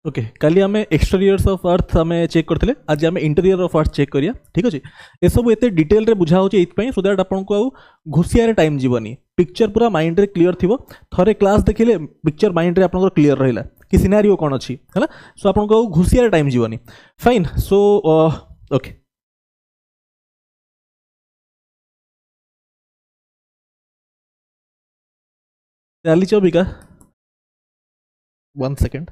Okay काली आम एक्सटेरियर्स of earth आम check करते आज आम इंटेरियर ऑफ अर्थ चेक करिया ठीक अच्छे ये सब एत डिटेल रे बुझा हो सो दैट आपको घुसियार टाइम जीवनी पिक्चर पूरा माइंड रे क्लियर थी थरे क्लास देखिले पिक्चर माइंड रे आपको क्लियर रहा कि सिनारियो कौन अच्छी है सो आपको घुसियार टाइम जीवनी फाइन सो ओके चली चबिका 1 second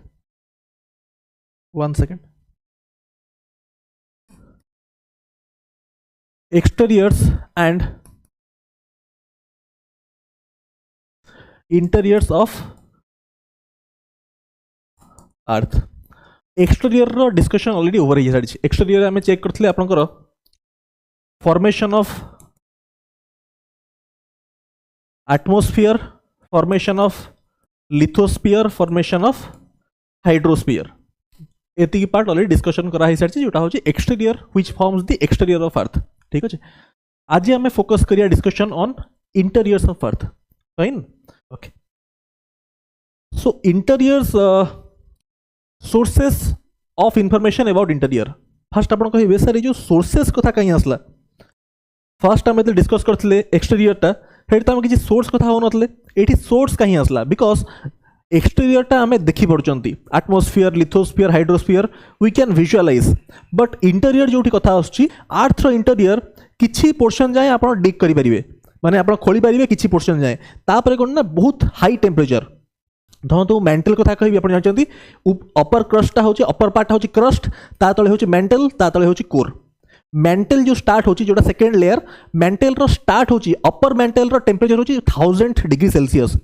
exteriors and interiors of earth exterior रो डिस्कशन ऑलरेडी ओवर हो सारी एक्सटेरियर आम चेक करते आपंकर formation of atmosphere formation of lithosphere formation of hydrosphere एति पार्ट ऑलरेडी डिस्कशन कराई सारी जोटा हूँ exterior which forms the exterior of earth ठीक अच्छे आज आम फोकस करिया discussion on interiors of earth fine okay so इंटेरियर्स sources of information about interior fast आप कहे सर जो सोर्सेस कथा कहीं आसला फास्ट आम डिस्कस करते एक्सटेरियरटा हेट आम किसी सोर्स कथा हो ये सोर्स कहीं आसला बिकॉज एक्सटेरियरटा आम देखी पड़ुंट atmosphere lithosphere hydrosphere we can visualize but interior जो कथा आर्थर इंटेरियर किसी पोर्शन जाए आप डिग करेंगे माने आप खोली पारे किसी पोर्शन जाए तापर कौन ना बहुत हाई टेम्परेचर धरतु मेंटल कथा कहि आप जानते अपर क्रस्टा हूँ अपर पार्ट हूँ क्रस्ट ता तले हूँ मेंटल ता तले हूँ कोर मेंटल जो स्टार्ट होची जोटा सेकेंड लेयर मेंटल रो स्टार्ट होची अपर मेंटल रो टेम्परेचर होची 1000 डिग्री सेल्सियस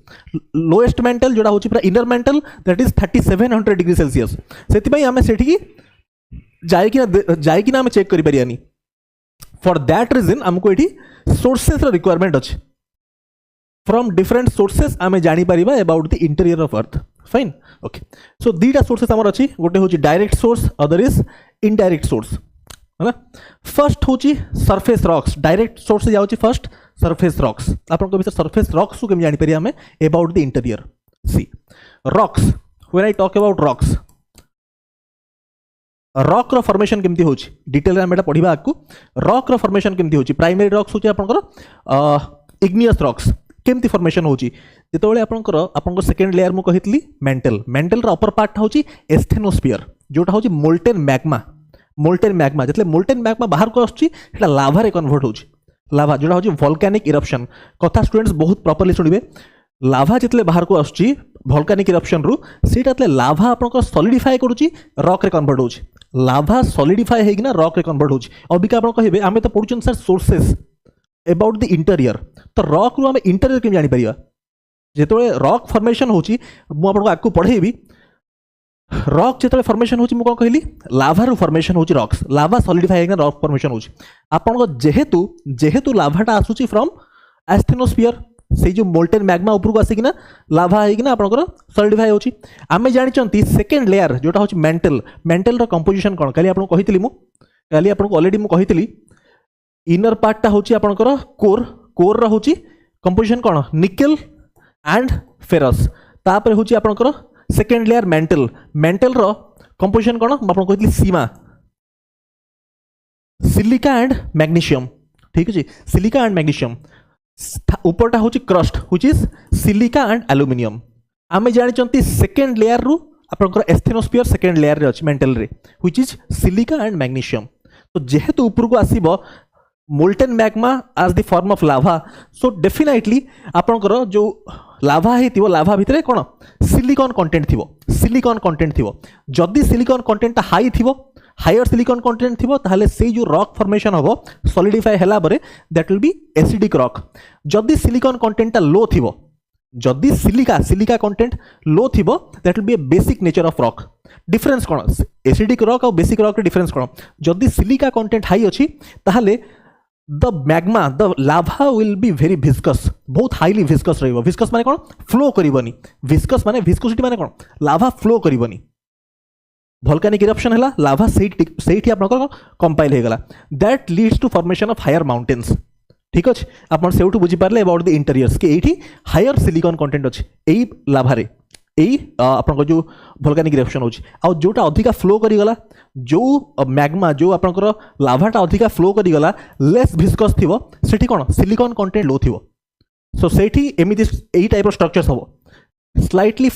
लोएस्ट मेंटल जोटा होची पूरा inner mental that is 3700 degree Celsius सेति पई आमे सेठी जाई कि ना आमे चेक करि परियानी फॉर दैट रीजन हमको एठी सोर्सेस रो रिक्वायरमेंट अछि फ्रॉम डिफरेंट सोर्सेस आमे जानि परिबा about the interior of earth fine okay so दीटा सोर्सेस हमर अछि गोटे होची direct source other is indirect source है ना फर्स्ट हूँ सरफेस रॉक्स डायरेक्ट सोर्स से जाऊँगी फर्स्ट सरफेस रॉक्स आपको विषय सरफेस रॉक्स को केम जानिपर आम अबाउट द इंटीरियर सी rocks when I talk about rocks rock रो फॉर्मेशन केमती होची डिटेल आम पढ़ा आगू रॉक रो फॉर्मेशन केमती होची प्राइमरी रॉक्स होची आपनकर इग्नियस रॉक्स केमती फॉर्मेशन होची जेतबेले आपनकर सेकंड लेयर मु कहितली मेंटल रो अपर पार्ट होची एस्थेनोस्फीयर जोटा होची मोल्टेन मैग्मा जितने मोल्टेन मैग्मा बाहर को आसला लाभा रे कन्वर्ट हो लाभा जोटा हूँ वोल्केनिक इरप्शन कथा स्टूडेंट्स बहुत प्रॉपर्ली शुणिबे लाभा जितने बाहर को आसुची वोल्केनिक इरप्शन रु सीटा लाभा आपन सॉलिडिफाई करुची रॉक रे कन्वर्ट होची लाभा सॉलिडिफाई हेगिना रॉक रे कन्वर्ट होची अबिका आपन कहिबे आमे तो पढुचन sir sources about the interior तो रॉक रु आमे इंटीरियर केम जानि परिबा जेतोळे रॉक फॉर्मेशन होची मु आपन को आकु पढेबी रॉक जिते फॉर्मेशन होची मु कौन कहली लाभा रु फॉर्मेशन होची रॉक्स लाभा सॉलिडिफाई होगा रॉक फॉर्मेशन होची आपन जेहेतु लाभाटा आसुची फ्रॉम एस्थेनोस्फीयर से जो मोल्टेन मैग्मा ऊपर को आसिकिना लाभा होइकिना आपनकर सॉलिडिफाई होची आमे जानिचंती सेकंड लेयर जोटा होची मेंटल रो कंपोजिशन कोन काली आपन कहितली मु काली आपन ऑलरेडी मु कहितली इनर पार्टटा होची आपनकर कोर रो होची composition cone nickel and ferrous तापर होची आपनकर सेकेंड लेयर मेंटल रो कंपोजिशन कौन आपको कहती सीमा सिलिका एंड मैग्नीशियम ठीक है सिलिका एंड मैग्नीशियम ऊपरटा हूँ crust which is silica and aluminium आमे जानी सेकेंड लेयर रु आपनकर एस्थेनोस्फीयर सेकेंड लेयर रे अछि मेंटल रे which is silica and magnesium तो जेहेतु ऊपर को आसीबो molten magma as the form of lava so definitely आपनकर जो लाभा हेतिबो लाभा भितरे कोन सिलिकॉन कंटेंट थिबो जदि सिलिकॉन कंटेंट हाई थिबो हायर सिलिकॉन कंटेंट थिबो ताहले से जो रॉक फॉर्मेशन हबो सॉलिडिफाई हला बरे that will be acidic rock जदि सिलिकॉन कंटेंट लो थिबो जदि सिलिका कंटेंट लो थिबो that will be a basic nature of rock difference कोन एसिडिक रॉक और बेसिक रॉक डिफरेंस कोन जदि सिलिका कंटेंट हाई अछि ताहले the magma the lava will be very viscous बहुत हाईली विस्कस रहिबो विस्कस माने कोन फ्लो करिवनी विस्कस माने विस्कोसिटी माने कोन लाभा फ्लो करिवनी वोल्केनिक इरप्शन हला लाभा सेठी आपन कंपाइल हे गला that leads to formation of higher mountains ठीक अछि आपन सेउटु बुझी पारले अबाउट द इंटीरियर्स के एठी हायर सिलिकॉन कंटेंट अछि एई लाभा रे यही आपन जो वोल्केनिक इरप्शन होची आ जोटा अधिका फ्लो करी गला जो मैग्मा जो आपनकर लाभाटा अधिका फ्लो करी गला लेस विस्कस थिवो सेठी कोन सिलिकॉन कंटेंट लो थिवो सो सेठी एमिति एही टाइप ऑफ स्ट्रक्चर्स हबो स्लाइटली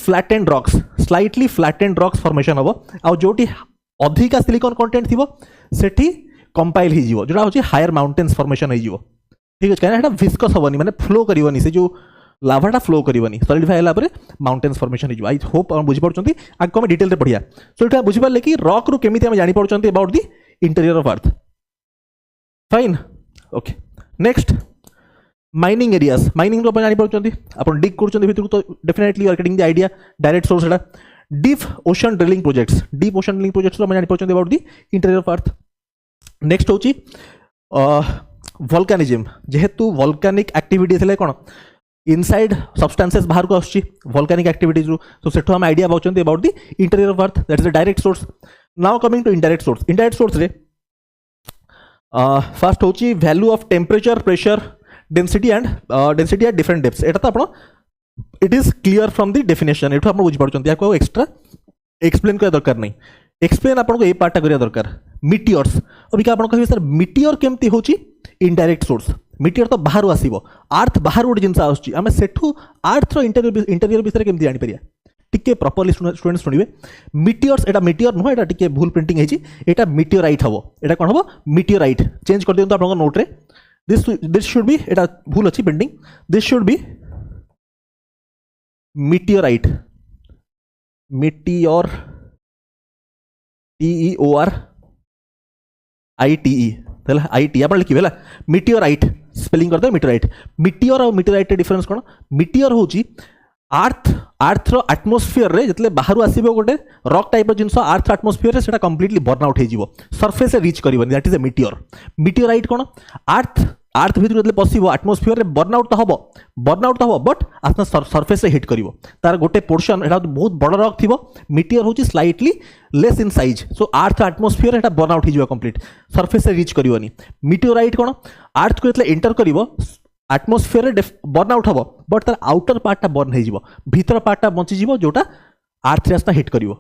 फ्लैटेंड रॉक्स फॉर्मेशन हबो आ जोटी अधिका सिलिकॉन कंटेंट थिवो सेठी कंपाइल ही जीवो जोटा होची हायर माउंटेन्स फॉर्मेशन ही जीवो ठीक है कहना एटा विस्कस हबनी माने फ्लो करिवनी से जो लाभाटा फ्लो करिवनी सॉलिडिफाई होला परे माउंटेन्स फॉर्मेशन ही जीवो आई होप हम बुझी पड़छंती आगको हम डिटेल रे पढ़िया सो एटा बुझी पाले कि रॉक रो केमिति हम जानि पड़छंती about the interior of earth fine okay next mining areas mining रो अपन जानि पड़छंती अपन डिग करछंती भितर तो definitely you are getting the idea direct source एटा डीप ओशन ड्रिलिंग प्रोजेक्ट्स रो हम जानि पड़छंती about the interior of earth next होची वोल्कानिज्म जेहेतु वोल्कानिक एक्टिविटी थिले कोन इनसाइड सब्सटेंसेस बाहर को आछि वोल्कानिक एक्टिविटीज रो तो सेठो हम आइडिया पाउछंती about the interior of earth that is the direct source now coming to indirect source रे फर्स्ट होची value of temperature pressure density at different depths एटा तो आपण it is clear from the definition एठो आपण बुझि पड़छंती याको एक्स्ट्रा एक्सप्लेन कर दरकार नहीं एक्सप्लेन आपन को ए पार्ट करिया दरकार मिटियर्स अभी का आपन कहबे सर मिटियर केमती होची इनडायरेक्ट सोर्स मिटियर तो बाहर आसीबो अर्थ बाहर गोटे जिनस आछी आमे सेठू अर्थ रो इंटीरियर विषय केमती जानि परिया टिके प्रॉपर्ली स्टूडेंट सुनिबे मिटियर्स एटा मिटियर नो एटा टिके भूल प्रिंटिंग हेची एटा मिटियोराइट हबो एटा कोन हबो मिटियोराइट चेंज कर दियंतो आपन नोट रे दिस शुड बी एटा भूल अछि printing this should be meteorite meteor TEOR ITE तला IT आपण लिखिबे ला मिटियोराइट स्पेलिंग कर दे मिटियोर और मिटियोराइट डिफरेंस कोन मिटियोर होची अर्थ रो एटमॉस्फेयर रे जतले बाहर आसीबो गोटे रॉक टाइप रो जिंस अर्थ एटमॉस्फेयर रे सेटा कंप्लीटली बर्न आउट हे जीवो सरफेस रे रीच करिवनी दैट इज अ मिटियोराइट कोन अर्थ भितर जतले पसिबो एटमॉस्फेयर रे बर्न आउट तो हबो बट आसना सरफेस रे हिट करिवो तार गोटे पोर्शन एटा बहुत बड़ रॉक थिबो मिटियोर होची slightly less in size so earth atmosphere Etah burn out हे जीवो कंप्लीट सरफेस रे रीच करिवनी मिटियोराइट कोन अर्थ को जतले एंटर करिवो एटमॉस्फेयर रे बर्न आउट हबो बट तार आउटर पार्टटा बर्न हे जीवो भीतर पार्टटा बंची जीवो जोटा अर्थ रे आसना हिट करिवो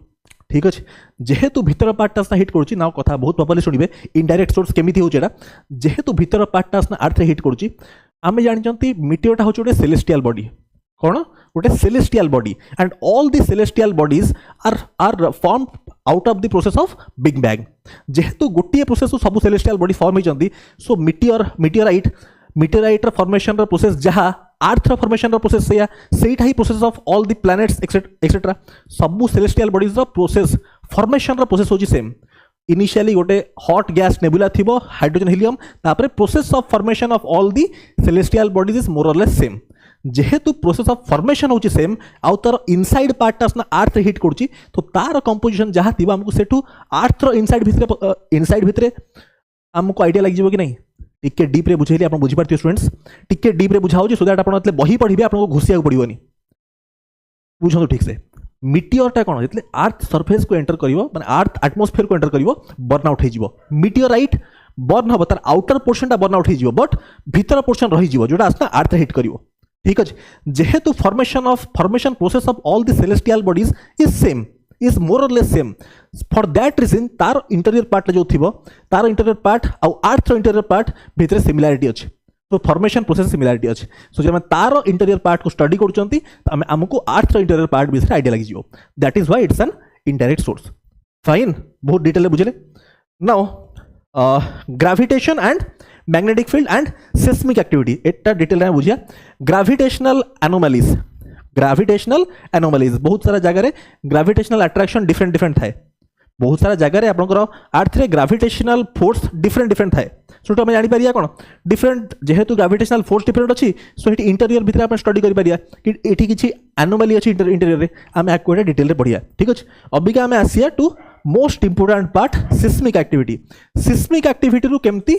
ठीक अच्छे जेहेतु भीतर पार्टटा आसना हिट करूची नाउ कथा बहुत प्रॉपर्ली सुनिबे इनडायरेक्ट सोर्स केमिति होची एटा जेहेतु भीतर पार्टटा आसना अर्थ रे हिट करूची आमे जानिचंती मिटियोरटा होची गोटे सेलेस्टियल बॉडी कोन गोटे celestial body and all the celestial bodies are formed out of the process of big bang जेहेतु गोटिए प्रोसेस सब सेलेस्टियल बॉडी फॉर्म होइचंती सो मिटियोराइट फॉर्मेशन रो प्रोसेस जहा अर्थ रो फॉर्मेशन रो प्रोसेस सेटा ही process of all the planets etcetera सब सेलेस्टियल बॉडीज रो प्रोसेस फॉर्मेशन रो प्रोसेस होची सेम इनिशियली गोटे हॉट गैस नेबुला थिबो हाइड्रोजन हीलियम तापर process of formation of all the celestial bodies is more और लेस सेम जेहेतु प्रोसेस ऑफ फॉर्मेशन होची सेम आउ तार इनसाइड पार्ट आसना अर्थ हिट करची तो तार कंपोजिशन जहा थिबा हमको सेठू अर्थ रो इनसाइड भितरे हमको आइडिया लग जिवो कि नहीं टिके डीप रे बुझेली आपण बुझी पारती स्टूडेंट्स टिके डीप रे बुझाउ जे सो दैट आपण मतलब बही पढिबे आपन को घुसिया पड़िबोनी बुझो ठीक से मिटियोरटा कोन जतले अर्थ सरफेस को एंटर करिवो माने अर्थ एटमॉस्फेयर को एंटर करिवो बर्न आउट हे जिवो मिटियोराइट बर्न हबो तार आउटर पोर्शनटा बर्न आउट हे जिवो बट भीतर पोर्शन रही जिवो जोटा आसना अर्थ हिट करिवो ठीक अछि जेहेतु formation process of all the celestial bodies is same is more or less same for that reason तार इंटीरियर पार्ट जो थिबो तार इंटीरियर पार्ट आ अर्थ रो इंटीरियर पार्ट भितर सिमिलरिटी अछि तो फॉर्मेशन प्रोसेस सिमिलरिटी अछि सो जे हम तार इंटीरियर पार्ट को स्टडी करचंती हमको अर्थ रो इंटीरियर पार्ट विषय आइडिया लागि जिवो that is why it's an indirect source fine बहुत डिटेल बुझले now gravitation and magnetic field and seismic activity Etah detail रे बुझिया ग्रेविटेशनल एनोमलीज बहुत सारा जगह ग्रेविटेशनल अट्रैक्शन डिफरेंट थाए बहुत सारा जगह आपंकर अर्थ रे ग्रेविटेशनल फोर्स डिफरेंट थाए सो आम जानी पारिया कौन डिफरेंट जेहेतु ग्रेविटेशनल फोर्स डिफरेंट अच्छी सो ये इंटीरियर भितर आप स्टडी कर पारिया कि एठी किछि एनोमली अच्छी इंटीरियर रे आम आपको डिटेल रे पढ़िया ठीक अच्छे अबिका आम आसिया to most important part seismic activity रु केमती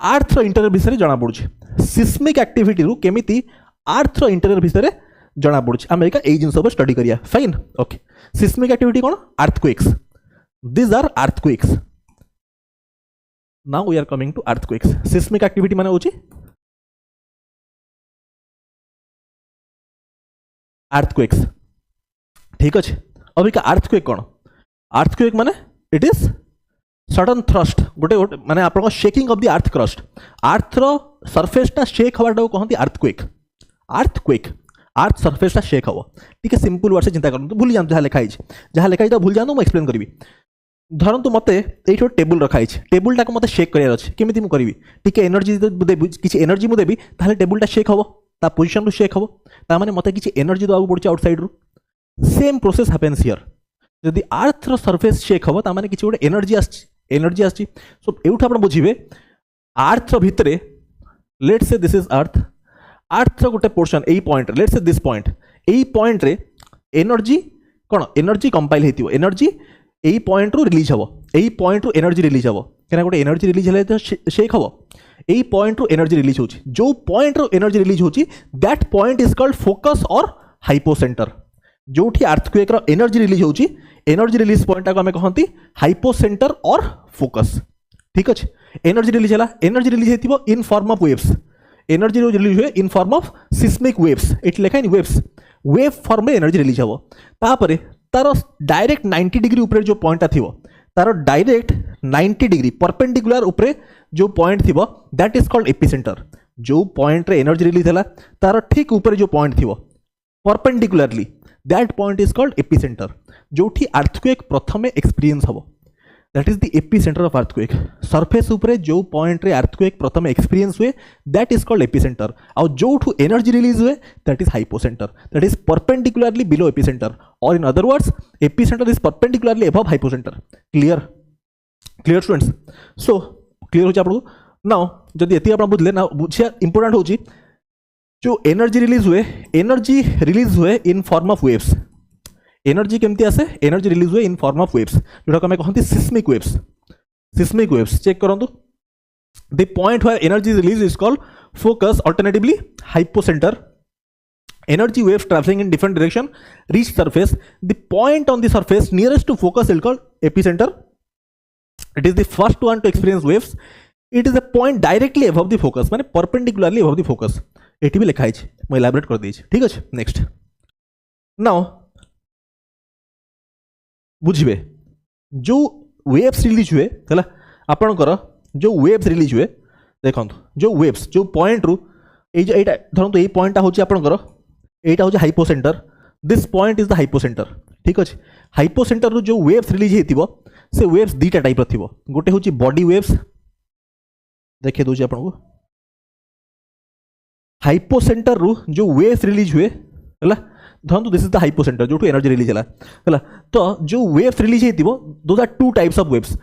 अर्थ रो इंटीरियर विषय जना पड़ुछि सिस्मिक एक्टिविटी रु केमिति अर्थ रो इंटीरियर विषय जना पड़ुछि अमेरिका एई जिंस पर स्टडी करिया फाइन ओके सिस्मिक एक्टिविटी कोन earthquakes this are earthquakes now we are coming to earthquakes seismic activity माने होछि अर्थक्वेक्स ठीक अच्छे। अबिका अर्थक्वेक कौन? अर्थक्वेक माने इट इज सडन थ्रस्ट गोटे गोटे माने आपन shaking of the earth crust, अर्थर सरफेसटा शेक हवाटा कहते अर्थक्वेक। अर्थक्वेक अर्थ सरफेसटा शेक हम टी सिंपल वर्ड से चिंता करूँ, भूली जातु जहाँ लिखाई तो भूल जातु, मुझे एक्सप्लेन करी। धरतु मत ये टेबुल रखाई, टेबुलटा को मत शेक करार अच्छे, केमी मुझे करी टी एनर्जी देवी किसी एनर्जी मुझे देवी ताहले टेबुलटा शेक हम, ता पोजिशन शेक हम, ताने मत किसी एनर्जी देवाक पड़े आउटसाइड रु। सेम प्रोसेस हैपेन्स हियर, जदि अर्थर सरफेस शेक हम ताने किसी गोटे एनर्जी आसी। सो एउठ आप बुझे अर्थर भितर let's say this is earth, अर्थर गोटे पोर्शन यही point let's say this point, यही पॉइंट रे एनर्जी कौन एनर्जी कंपाइल होती, एनर्जी यही पॉइंट रु रिलीज हम, यही पॉइंट रु एनर्जी रिलीज हम, क्या गोटे एनर्जी रिलीज है तो शेक हम, यही पॉइंट रु एनर्जी रिलीज होची, जो पॉइंट रु एनर्जी रिलीज होची that point is called focus और हाइपोसेंटर। जोठी अर्थक्वेक रो एनर्जी रिलीज होची, एनर्जी रिलीज पॉइंट को आम कहती हाइपोसेंटर और फोकस। ठीक अच्छे, एनर्जी रिलीज है, एनर्जी रिलीज होती in form of waves, energy release हुए in form of seismic waves, ये लिखा है वेव्स, वेव फॉर्म में एनर्जी रिलीज हम। तापर तार डायरेक्ट 90 डिग्री ऊपर जो पॉइंटा थी तार डायरेक्ट 90 डिग्री परपेंडिकुलर ऊपर जो पॉइंट थी दैट इज कॉल्ड एपिसेंटर। जो पॉइंट रे एनर्जी रिलीज है तार ठीक ऊपर जो पॉइंट थी perpendicularly that point is called epicentre, जोठी अर्थक्वेक प्रथमे एक्सपीरियंस हम, that is the epicentre of earthquake. Surface ऊपर जो पॉइंट रे अर्थक्वेक प्रथमे एक्सपीरियंस हुए दैट इज कॉल्ड एपिसेंटर, और जोठू एनर्जी रिलीज हुए that is hypocentre, that is perpendicularly below epicentre, और in other words epicentre is perpendicularly above hypocentre. Clear clear students? So clear हो आपको नाउ, जदि ये आप बुझले ना बुझिया इंपोर्टेंट होची जो एनर्जी रिलीज हुए in form of waves. Energy केमती आसे? एनर्जी रिलीज हुए इन फॉर्म ऑफ वेव्स, जोटा आम कहते seismic waves. Seismic waves check करूँ, the point where energy release is called focus, alternatively hypocentre. Energy waves travelling in different direction reach surface, the point on the surface nearest to focus is called epicentre. It is the first one to experience waves, it is a point directly above the focus, माने perpendicularly above the focus. ये भी लिखाई मुझे elaborate कर देछि। ठीक अच्छे, next now बुझे जो वेव्स रिलीज हुए है आपणकर, जो वेव्स रिलीज हुए देखो, जो वेव्स जो पॉइंट रु धरतु ये पॉइंटा हूँ आपणकर, यहाँ हूँ hypocentre, this point is the hypocentre. ठीक अच्छे, हाइपोसेंटर रु जो वेव्स रिलीज होती से वेव्स दुईटा टाइप थी, गोटे हूँ बॉडी वेव्स, देखे दूसरी आपको हाइपोसेंटर रु जो वेव्स रिलीज हुए है, धरतु दिस इज द हाइपोसेंटर जो एनर्जी रिलीज है, तो जो वेव्स रिलीज होती those are two types of waves.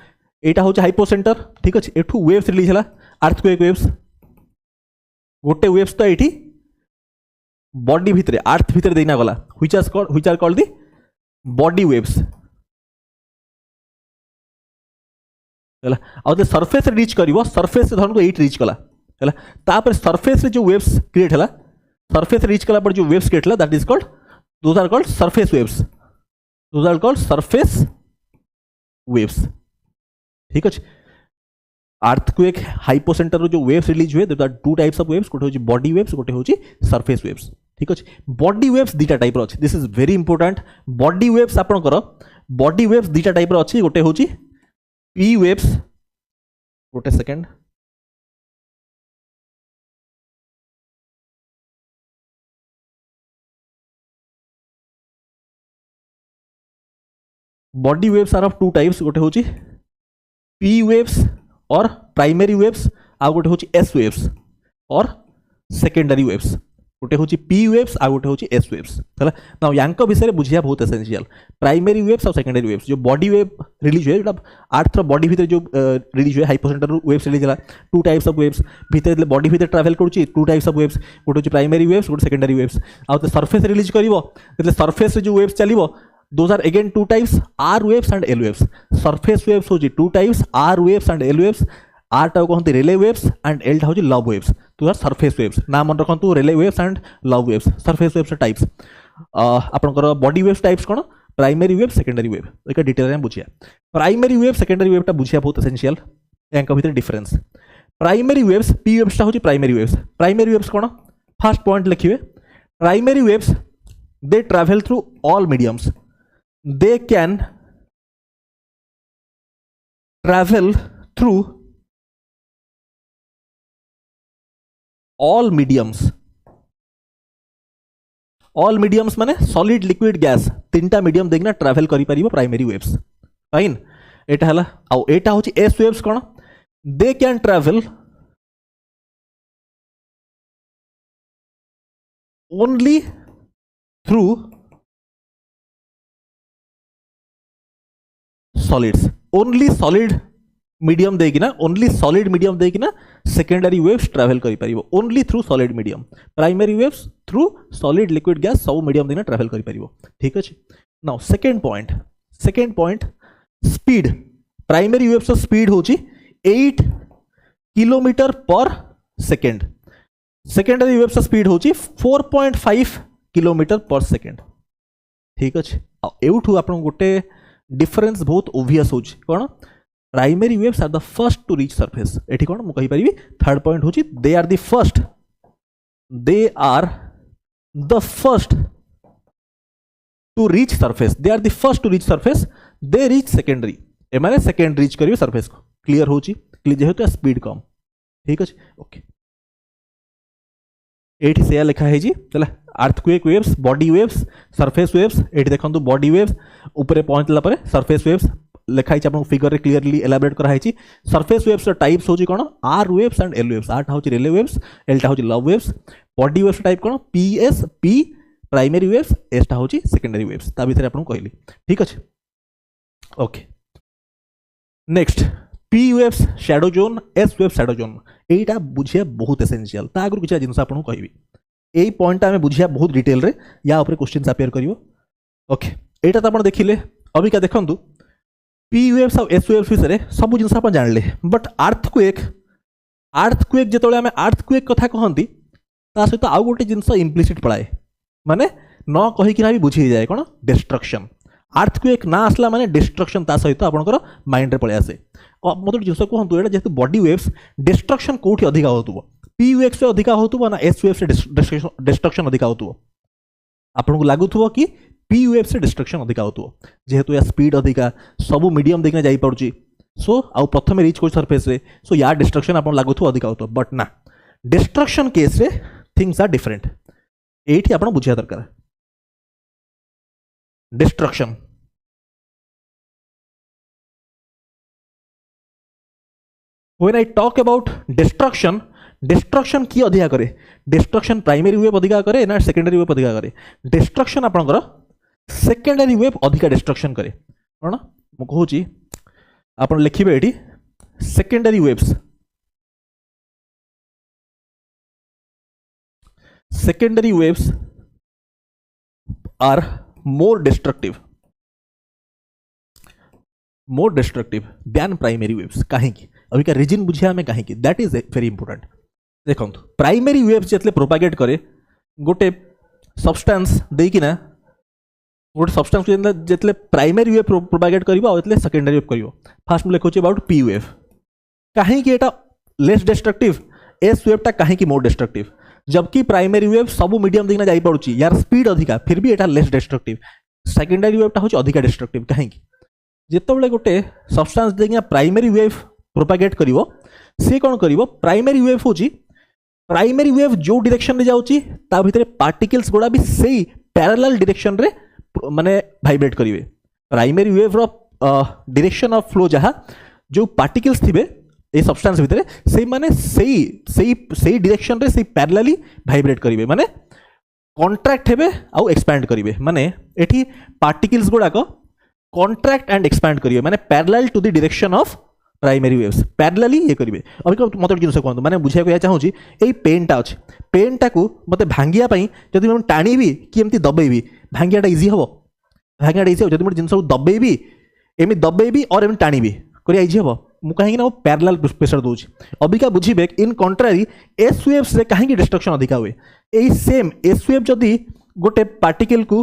यहाँ हूँ हाइपोसेंटर, ठीक अच्छे, एठू वेव्स रिलीज है अर्थक्वेक वेव्स, गोटे वेव्स तो ये बॉडी भितर अर्थ भितर देना गला, which are called the body waves है, और सरफेस रीच कर सरफेस धरतु एट रीच कला है, तापर सरफेस जो वेव्स क्रिएट है, सरफेस रीच कला पर जो वेव्स क्रिएट है that is called, those are called surface waves, those are called surface waves. ठीक अच्छे, अर्थक्वेक हाइपोसेंटर जो वेव्स रिलीज हुए there are two types of waves, गोटे होची बॉडी वेव्स, गोटे होची सरफेस वेव्स। ठीक अच्छे, बॉडी वेव्स दुईटा टाइप रो अछि, this is very important. Body waves आपनकर बॉडी वेव्स दुईटा टाइप रो अछि, गोटे होची पी वेव्स, गोटे second, body waves are of two types, गोटे होची पी वेव्स और प्राइमरी वेव्स, आ गोटे होची एस वेव्स और सेकेंडरी वेव्स, गोटे होची पी वेव्स आ गोटे होची एस वेव्स है ना। यांक विषय बुझिया बहुत एसेंशियल, प्राइमरी वेव्स और सेकेंडरी वेव्स। जो बॉडी वेव रिलीज हुए जो अर्थ बॉडी भितर जो रिलीज हुए हाइपोसेंटर वेव्स रिलीज है, टू टाइप्स ऑफ वेव्स भितर बॉडी भितर ट्रैवल करुच्ची, टू टाइप्स ऑफ वेव्स, गोटे होची प्राइमरी वेव्स, गोटे सेकेंडरी वेव्स। आउ सरफेस रिलीज कर सरफेस जो वेव्स चलो those are again two types, R waves and L waves. Surface waves होची two types, R waves and L waves. R tau कहते relay waves and L tau love waves. तो यार surface waves ना मन रखु relay waves and love waves. Surface waves types आपनकर body waves types कौन, primary wave secondary wave, एक detail में बुझिया। प्राइमरी वेव सेकेंडरी वेवटा बुझिया बहुत एसेंशियल, यांक भितर डिफरेंस। प्राइमरी वेव्स पी वेव्सटा होची प्राइमरी वेव्स। प्राइमरी वेव्स कौन, फर्स्ट पॉइंट लिखिए, primary waves they travel through all mediums. they can travel through all mediums. All mediums माने solid liquid gas तीनटा medium देखना travel करि परिबो primary waves fine एटा हला आउ एटा होची एस वेव्स कोन they can travel only through solids only solid medium देकिना ओनली सॉलिड मीडियम देकिना सेकेंडरी वेव्स ट्रैवल करि परिबो only through solid medium primary waves through solid liquid gas सब मीडियम देना ट्रैवल करि परिबो ठीक अछि now second point speed primary waves speed होची 8 किलोमीटर पर सेकेंड सेकेंडरी वेव्स स्पीड होची 4.5 किलोमीटर पर सेकेंड ठीक अछि एउठू आपन गोटे डिफरेंस बहुत ओबियस होची कोन primary waves are the first to reach surface एठी कोन मु कहि परिबी थर्ड पॉइंट होची they are the first to reach surface they reach secondary ए माने सेकेंड रीच करियो सरफेस को क्लियर होची क्लियर जेहेतु स्पीड कम ठीक अछि ओके एठी से लिखा है जी चला earthquake waves body waves surface waves एठी देखंतु बॉडी वेव्स ऊपर पहुंचला पर सरफेस वेव्स लिखाई आपन फिगर रे क्लियरली एलाबोरेट करा है सरफेस वेव्स टाइप्स होची कोन R waves and L waves R टा होची रिले वेव्स एल टा होची love waves body waves type कोन P S P primary waves S टा होची सेकेंडरी वेव्स ता भीतर आपन कहली ठीक अछि okay next P waves shadow zone S waves shadow zone एटा बुझिया बहुत एसेंशियल ता आगु किछा जिंस आपन कहबी एई पॉइंट हमें बुझिया बहुत डिटेल रे या ऊपर क्वेश्चंस अपेयर करिवो ओके एटा त आपन देखिले अभी का देखंतु पी वेव्स और एस वेव्स विषय सब जिन आप जानले बट अर्थक्वेक जो आम अर्थक्वेक कथा कहती सहित आउ गोटे जिनस इम्प्लिसिट पड़ाए माने न कहीकिना भी बुझी जाए कौन डिस्ट्रक्शन अर्थक्वेक ना आसला माने डिस्ट्रक्शन ता सहित आपनकर माइंड रे पळे आसे मत जिनस कहतु एटा जेतु बॉडी वेव्स डिस्ट्रक्शन कोठी अधिका होतुबो पी वेव्स अधिका होतुबो ना एस वेव्स डिस्ट्रक्शन अधिका होतुबो आपनको लागुथुबो कि पी वेव से डिस्ट्रक्शन अधिका होतुबो जेहेतु या स्पीड अधिका सब मीडियम देखने जाई पड़ुची सो आउ प्रथम रीच कोई सरफेस रे सो या डिस्ट्रक्शन आपन लागुथु अधिका होतो बट ना डिस्ट्रक्शन केस रे थिंग्स आर डिफरेंट एठी आपन बुझिया दरकार destruction when I talk about destruction की अधिका करे डिस्ट्रक्शन प्राइमरी वेव अधिका करे ना सेकेंडरी वेव अधिका करे डिस्ट्रक्शन आपनकर सेकेंडरी वेव अधिका डिस्ट्रक्शन करे कौन मु कहूची आपन लिखिबे एठी secondary waves are more destructive than primary waves काहे की अभी का रीजन बुझिया हमें काहे की दैट इज वेरी इंपोर्टेंट देखंतु प्राइमरी वेव्स जेतले प्रोपागेट करे गोटे सब्सटेंस देकिना गोटे सब्सटेंस जेतले प्राइमरी वेव प्रोपागेट करिवो आ एतले सेकेंडरी वेव करिवो फास्ट में लिखोची अबाउट पी वेव काहे कि एटा लेस डिस्ट्रक्टिव एस वेव टा काहे कि मोर डिस्ट्रक्टिव जबकि प्राइमरी वेव सब मीडियम देखना जाई पड़ुची यार स्पीड अधिका फिर भी एटा लेस डिस्ट्रक्टिव सेकेंडरी वेव टा होची अधिका डिस्ट्रक्टिव काहे कि जेतबेले गोटे सब्सटेंस देखना प्राइमरी वेव प्रोपागेट करिवो से कोन करिवो प्राइमरी वेव होची प्राइमरी वेव जो डायरेक्शन रे जाउची ता भितरे पार्टिकल्स गोडा भी सेही पैरेलल डायरेक्शन रे माने वाइब्रेट करिवे प्राइमरी वेव रो डायरेक्शन ऑफ फ्लो जहा जो पार्टिकल्स थिबे ए सब्सटेंस भितरे से माने सेही डायरेक्शन रे सेही पैरेलली वाइब्रेट करिवे माने कॉन्ट्रैक्ट हेबे आ एक्सपैंड करिवे माने एठी पार्टिकल्स गोडा को कॉन्ट्रैक्ट एंड एक्सपैंड करिवे माने parallel to the direction of primary waves parallelly ये करिवे अभी मत जिनस कहतु माने बुझिया को चाहूँगी एई पेनटा अच्छे पेनटा को मत भांगिया जदि मैं टाणी कि एमती दबेबी भांगियाटा इजी हम भांगियाटा इजी हम जब जिन दबेबी एम दबेबी और एम टाणी करिया इजी हम मु कहीं ना पैरेलल प्रेशर दूची अबिका बुझे इन कंट्रारी एस वेव्स रे कहीं डिस्ट्रक्शन अधिका हुए यही सेम एस वेव जदि गोटे पार्टिकल को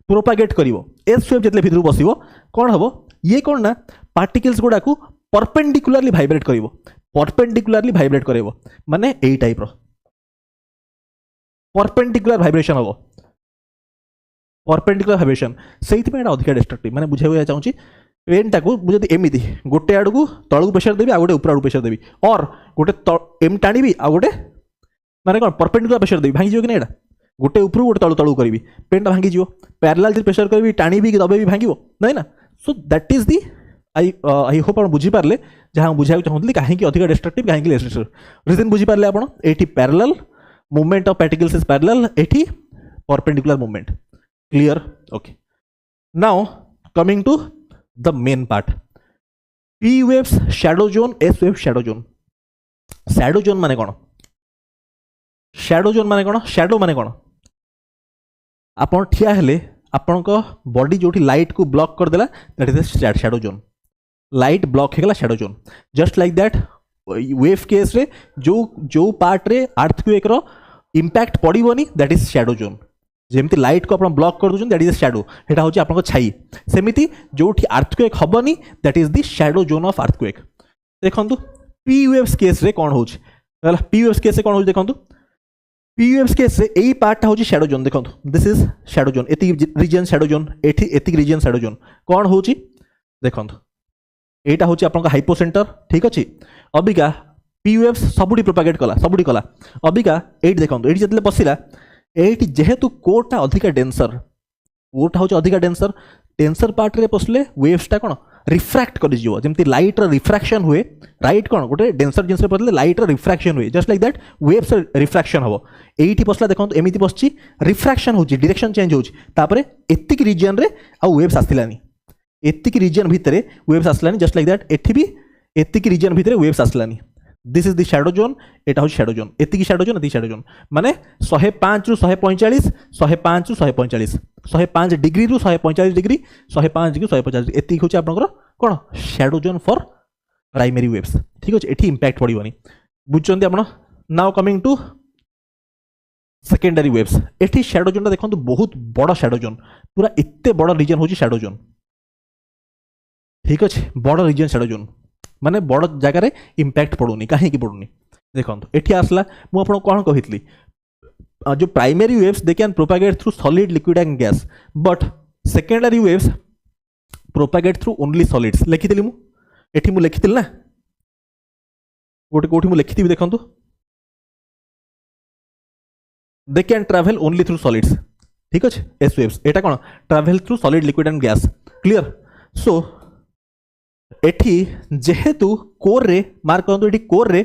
प्रोपागेट करिवो एस वेव जितले भितर बसिवो कौन हम ये कौन ना पार्टिकल्स गुड़ा को परपेंडिकुलरली वाइब्रेट करिवो परपेंडिकुलरली वाइब्रेट करिवो माने एई टाइप रो परपेंडिकुलर वाइब्रेशन हबो परपेंडिकुलर भाइब्रेशन से अधिक डिस्ट्रक्टिव माने बुझाइबा चाहूँगी पेन टाकू मुझे एमती गोटे आड़ को तलू प्रेसर देवी आ गोटे ऊपर आड़ प्रेसर देवी और गोटे एम टाणी आ गोटे माने कौन परपेंडिकुलर प्रेसर देवी भांगी कि ना गोटे ऊपर गोटे तलू तलू करी पेनटा भांगी पैरेलल जो प्रेसर करी टाणी दबे भांग ना ना so that is the I hope आप बुझीपारे जहाँ बुझा चाहूँगी कहीं अधिक डिस्ट्रक्टिव कहीं लेस डिस्ट्रक्टिव रिजन बुझीपारे आप ये parallel movement of particles is parallel ये perpendicular movement clear okay now coming to the main part P waves shadow zone S wave shadow zone माने कौन शैडो माने कौन आपन ठिया हेले आपण बॉडी जो लाइट को ब्लॉक कर देला that is shadow zone light block होगला shadow zone just like that wave case रे जो पार्ट रे अर्थक्वेक रो इंपैक्ट पड़ोनी दैट इज शैडो जोन जमती लाइट को आप ब्लॉक कर दूसरे दैट इज शैडो एटा होची आपन छाई सेमिति जोठी अर्थक्वेक हबनी that is the shadow zone of earthquake देखंतु पी वेव्स केस रे कोन होची पी वेव्स केस रे कोन होची देखंतु पी वेव्स केस रे एई पार्टटा होची शैडो जोन देखंतु दिस इज शैडो जोन एति रीजन शैडो जोन एठी एति रीजन शैडो जोन कोन होची देखंतु एटा होची आपन हाइपोसेंटर ठीक अछि अबिका पी वेव्स सबुडी प्रोपागेट कला अबिका एट देखंतु एटी जतले पसिला एटी जेहेतु कोरटा अधिका डेंसर कोरटा होची अधिका डेंसर पार्ट रे पसले वेव्सटा कोन रिफ्रैक्ट कर दियो जेमति लाइट रो रिफ्रैक्शन हुए राइट कोन गोटे डेंसर जिंस रे पसले लाइट रो रिफ्रैक्शन हुए just like that waves refraction हबो एटी पसला देखंतु एमिति पसची रिफ्रैक्शन होची डायरेक्शन चेंज होची तापरे एतिक रीजन रे आ वेव्स आसिलानी एतिक रीजन भितरे वेव्स आसलानी जस्ट लाइक दैट एठी भी एतिक रीजन भितरे वेव्स आसलानी this is the shadow zone एटा हो शैडो जोन एतिक शैडो जोन एतिक शैडो जोन माने 105 रु 145 105 रु 145 105 डिग्री रु 145 डिग्री 105 डिग्री 150 एतिक होची आपनकर कोन shadow zone for primary waves ठीक अछि एठी इंपैक्ट पड़िबनी बुझचंती आपण now coming to secondary waves एठी शैडो जोन देखंतु बहुत बड़ शैडो जोन पूरा एते बड़ रीजन होची शैडो जोन ठीक अछि बड़ रीजन शैडो जोन माने बड़ जगह इंपैक्ट पड़ूनी कहीं पड़ूनी देखो ये आसला मुझे कौन कही जो primary waves they can propagate through solid liquid and gas but secondary waves propagate through only solids लिखी मुझे लिखी ना गोटे कौटी मुझे लिखी देखो दे can travel only through solids ठीक अच्छे एस वेव्स एटा कौन travel through solid liquid and gas clear so एठी जेहेतु कोर रे मार्क करंतु एठी कोर रे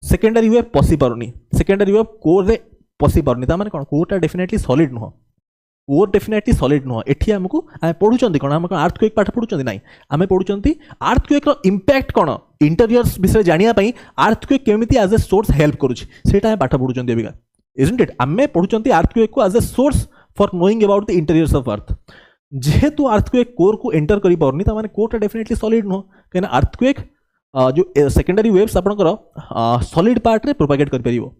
सेकेंडरी वेव पसी पारुनी सेकेंडरी वेव कोर रे पसी पारुनी ता माने कोन कोरटा डेफिनेटली सॉलिड नुह कोर डेफिनेटली सॉलिड नुह एठी हमकु आ पढुचंती कोन हम अर्थक्वेक पाठ पढुचंती नाही आमे पढुचंती अर्थक्वेक रो इंपैक्ट कोन इंटीरियर्स विषय जानिया पई अर्थक्वेक केमिति एज ए सोर्स हेल्प करूची सेटा हम पाठ पढुचंती अबिका इजंट इट आमे पढुचंती अर्थक्वेक को as a source for knowing about the interiors of earth जेहेतु अर्थक्वेक कोर को एंटर करी पारनी ता माने कोरटा डेफिनेटली सॉलिड नो कहना अर्थक्वेक जो सेकेंडरी वेव्स आपनकर सॉलिड पार्ट रे प्रोपागेट कर परिबो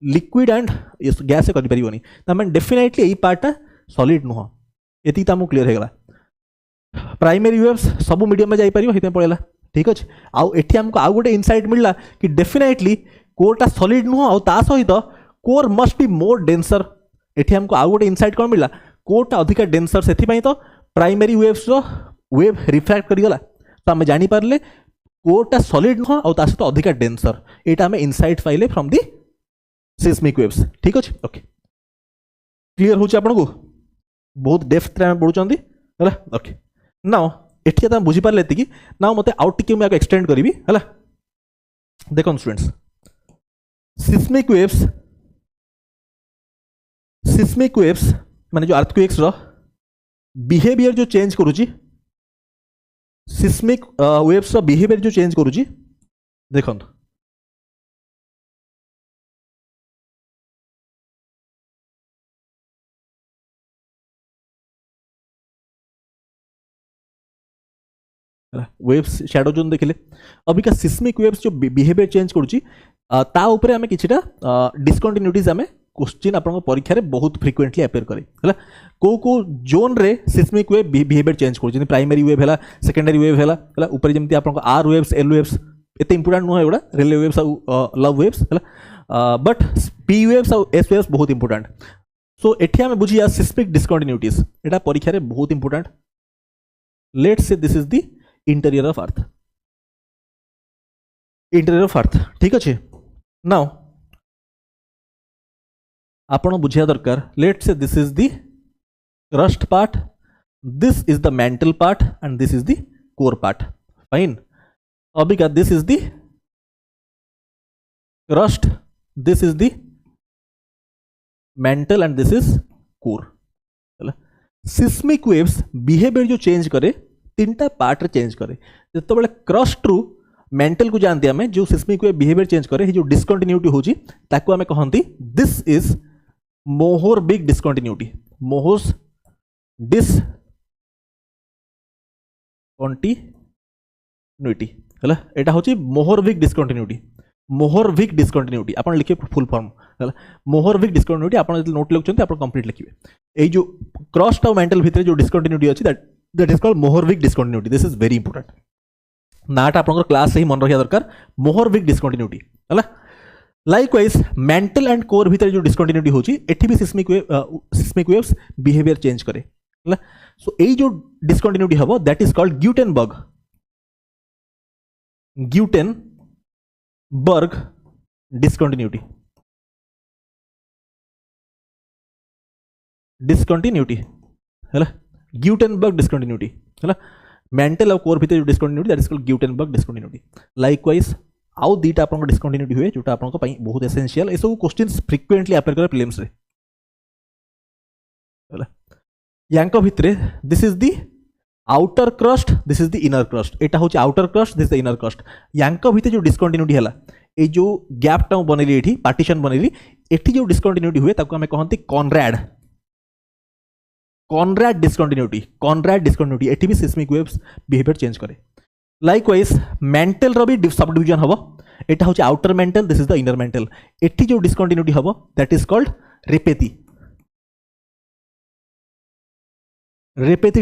लिक्विड एंड गैस से कर परिबोनी ता माने डेफिनेटली एई पार्टटा सॉलिड नो एति ता मु क्लियर हेगला प्राइमरी वेव्स सब मीडियम में जाई परिबो हेते पळेला ठीक अछि आ एठी हमको आ गोटे इनसाइट मिलला कि डेफिनेटली कोरटा सॉलिड नो आ ता सहित core must be more denser एठी हमको आ गोटे इनसाइट कोन मिलला कोरटा अधिक डेंसर से तो प्राइमरी वेव्स रो वेव रिफ्रैक्ट करिगला तो आम जानी पारले कोरटा सॉलिड नुह आ ता सहित अधिक डेंसर एटा आम इनसाइट पाइले फ्रॉम दी सिस्मिक वेव्स ठीक अच्छे ओके क्लियर होची आपन को बहुत डेप्थ रे पढुचंती हला ओके नाउ एठी त बुझी पारले एतिकी नाउ मते आउट टिके मैं एक्सटेंड करिवि हला देखो स्टूडेंट्स सिस्मिक वेव्स माने जो अर्थक्वेक्स रो बिहेवियर जो चेंज करूची सिस्मिक वेव्स रो बिहेवियर जो चेंज करूची देखो वेव्स शैडो जोन देखिले अबिका सिस्मिक वेव्स जो बिहेवियर चेंज करूची ता ऊपर आमे किछिटा डिसकंटिन्यूटीज आमे क्वेश्चन आपन परीक्षा रे बहुत फ्रिक्वेंटली अपेयर करे हला को जोन रे सिस्मिक वेव बिहेवियर चेंज कर जनी प्राइमरी वेव हला सेकेंडरी वेव हला ऊपर जेमती आपन आर वेव्स एल वेव्स एते इंपोर्टेंट नो है एडा रिले वेव्स लव वेव्स हला बट पी वेव्स और एस वेव्स बहुत इंपोर्टेंट सो एठी आमे बुझिया सिस्मिक डिसकंटिन्यूटीज एटा परीक्षा रे बहुत important let's say this is the interior of earth ठीक अच्छे नाउ आपण बुझिया दरकार let's say this is the crust part this is the mental part and this is the core part fine Abika this is the crust this is the mental and this is core seismic waves behaviour जो change करे तीनटा part रे change करे जतो बेले crust रु mental को जानते आमे जो सिस्मिक वेव बिहेवियर चेंज करे जो डिसकंटिन्यूटी होची ताको आमे कहंती दिस इज मोहोर्बिक डिसकंटिन्यूटी मोहोस डिसकंटिन्यूटी हला एटा होची मोहोर्बिक डिसकंटिन्यूटी आपण लिखे फुल फॉर्म हला मोहोर्बिक डिसकंटिन्यूटी आपण जति नोट लिखछन्ते आपण कंप्लीट लिखिबे एई जो क्रस्ट और मेंटल भितरे जो डिसकंटिन्यूटी अछि that is called Mohorovicic discontinuity this is very important नाटा आपन क्लास से ही मन रखिया दरकार मोहोर्बिक डिसकंटिन्यूटी हला लाइकवाइज मेंटल एंड कोर भितर जो डिसकंटिन्यूटी होची एठी भी सिस्मिक वेव्स बिहेवियर चेंज करे हला सो एई जो डिसकंटिन्यूटी हबो that is called Gutenberg discontinuity हला ग्यूटेनबर्ग डिसकंटिन्यूटी हला मेंटल और कोर भितर जो discontinuity that is called Gutenberg discontinuity likewise आउ दीटा आपन डिसकंटिन्यूटी हुए जोटा आपन पई बहुत एसेंशियल ए सब क्वेश्चंस फ्रीक्वेंटली अपेयर करे प्रीलिम्स रे हला यांको भितरे this is the outer crust this is the inner crust एटा होची outer crust this is the inner crust यांको भितरे जो डिसकंटिन्यूटी हला ए जो गैप टा बनेली एठी पार्टीशन बनेली एठी जो डिसकंटिन्यूटी हुए ताको हमें कहंती कॉनराड डिसकंटिन्यूटी एठी भी सिस्मिक वेव्स बिहेवियर चेंज करे लाइकवाइज मेंटल रो भी सब डिवीजन हबो एटा होची outer mental this is the inner mental एठी जो डिसकंटिन्यूटी हबो दैट इज कॉल्ड रेपेती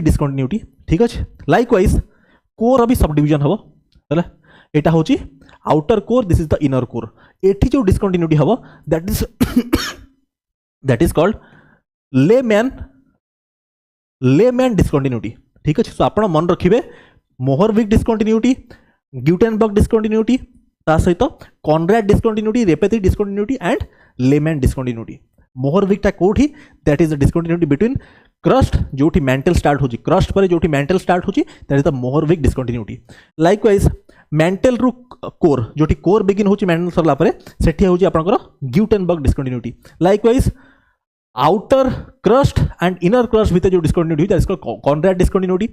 डिसकंटिन्यूटी ठीक अछि लाइकवाइज कोर रो भी सब डिवीजन हबो हला एटा होची outer core this is the inner core एठी जो डिसकंटिन्यूटी हबो that is called layman discontinuity ठीक अछि सो आपण मन रखिबे मोहोर्बिक डिसकंटिन्यूटी ग्यूटेनबर्ग डिसकंटिन्यूटी ता सहित Conrad discontinuity Repetti discontinuity and Lehmann discontinuity Mohorovicic टा कोठी that is the discontinuity between crust जोठी मेंटल स्टार्ट होची क्रस्ट पर जोठी मेंटल स्टार्ट होची that is the Mohorovicic discontinuity likewise mantle रु कोर जोठी कोर बिगिन होची मेंटल सरला परे सेठी होची आपनकर Gutenberg discontinuity likewise outer crust and inner crust भीतर जो discontinuity that is called Conrad discontinuity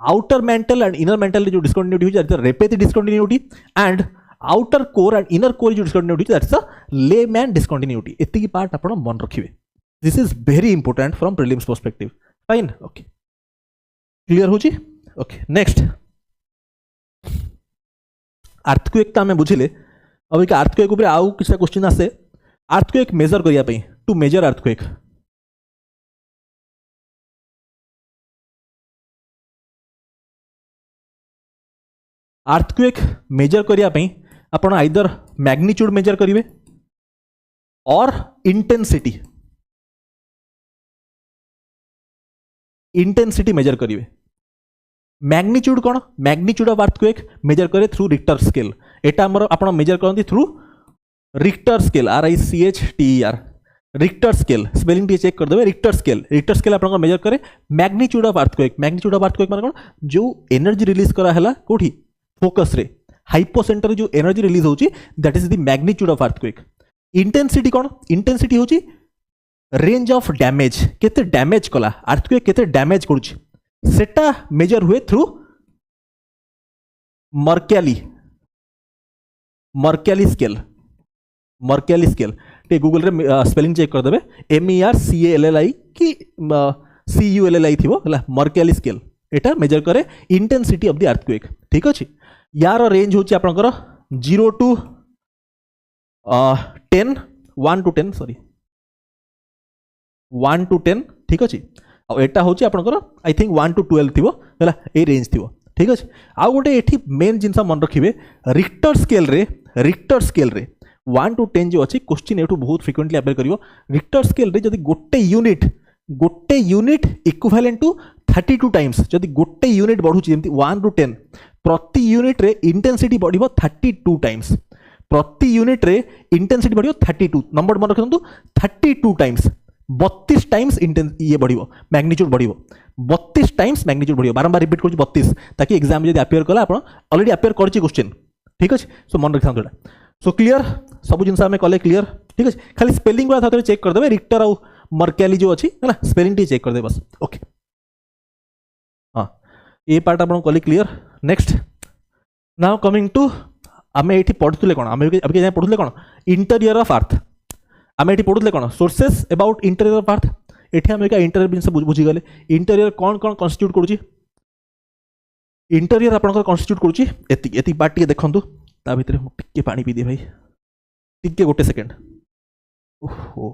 outer mantle and inner mental जो डिसकंटिन्यूटी होची that is Repetti discontinuity and outer core and inner core जो discontinuity that is the Lehmann discontinuity एतिकी part आपण मन रखिबे this is very important from prelims perspective fine okay clear होची okay next earthquake ता हमें बुझिले अब एक अर्थक्वेक ऊपर आउ किछटा क्वेश्चन आसे अर्थक्वेक मेजर करिया पई to measure earthquake earthquake measure करिया पई आपण आइदर मैग्नीट्यूड मेजर करिवे और इंटेंसिटी मेजर करिवे मैग्नीट्यूड कोन मैग्नीट्यूड ऑफ अर्थक्वेक मेजर करे थ्रू रिक्टर स्केल एटा हमर आपण मेजर करंती through Richter scale RICHTER Richter scale spelling टी चेक कर देबे रिक्टर स्केल आपण मेजर करे मैग्नीट्यूड ऑफ अर्थक्वेक माने कोन जो एनर्जी रिलीज करा हला कोठी फोकस रे हाइपोसेंटर जो एनर्जी रिलीज होची that is the magnitude of earthquake intensity cone intensity होची रेंज ऑफ डैमेज केते डैमेज कला अर्थक्वेक केते डैमेज करूची सेटा मेजर हुए थ्रू मर्क्याली स्केल टे गूगल रे स्पेलिंग चेक कर देबे MERCALLI कि CULLI थिबो हला मर्क्याली स्केल एटा मेजर करे इंटेंसिटी ऑफ द अर्थक्वेक ठीक अछि यार रेंज होची आपनकर 0 to 10 1 to 10 सॉरी 1 to 10 ठीक अछि आ एटा होची आपनकर आई थिंक 1 to 12 थिबो हला ए रेंज थिबो ठीक अछि आ गोटे एठी मेन जिंसा मन रखिबे रिक्टर स्केल रे 1 to 10 जो अच्छी क्वेश्चन एठू बहुत फ्रिक्वेंटली अपेयर करियो रिक्टर स्केल रे जदि गोटे यूनिट इक्विवेलेंट टू 32 टाइम्स जदि गोटे यूनिट बढ़ुची जेमती 1 to 10 प्रति यूनिट रे इंटेंसिटी बढ़िबो 32 टाइम्स प्रति यूनिट रे इंटेंसिटी बढ़िबो 32 नंबर मन रखंतु 32 टाइम्स 32 टाइम्स ये बढ़िबो मैग्नीट्यूड बढ़िबो 32 टाइम्स मैग्नीट्यूड बढ़िबो बारंबार रिपीट करूची 32 ताकि एग्जाम जदि अपेयर कला आपण ऑलरेडी अपेयर करची क्वेश्चन ठीक अछि सो मन रखथां एटा सो क्लियर सब जिनस आमे कले क्लियर ठीक अछि खाली स्पेलिंग वाला थोड़े चेक कर देबे रिक्टर और मर्केली जो अच्छी है ना स्पेलिंग टी चेक कर दे बस ओके हाँ ये पार्ट आप कले clear next now coming to आम ये पढ़ुले कौन आम अभी पढ़ुले कौन इंटेरियर ऑफ अर्थ आम ये पढ़ुले कौन sources about interior of earth ये आम इंटेरियर जिन बुझीगले इंटेरियर कौन कौन कन्स्टिट्यूट करुच्ची इंटेरियर आप कन्स्टिट्यूट करुच्ची एति पार्ट टे देखूँ ता भीतर टिके पानी पी दिए भाई टिके गोटे सेकेंड ओहो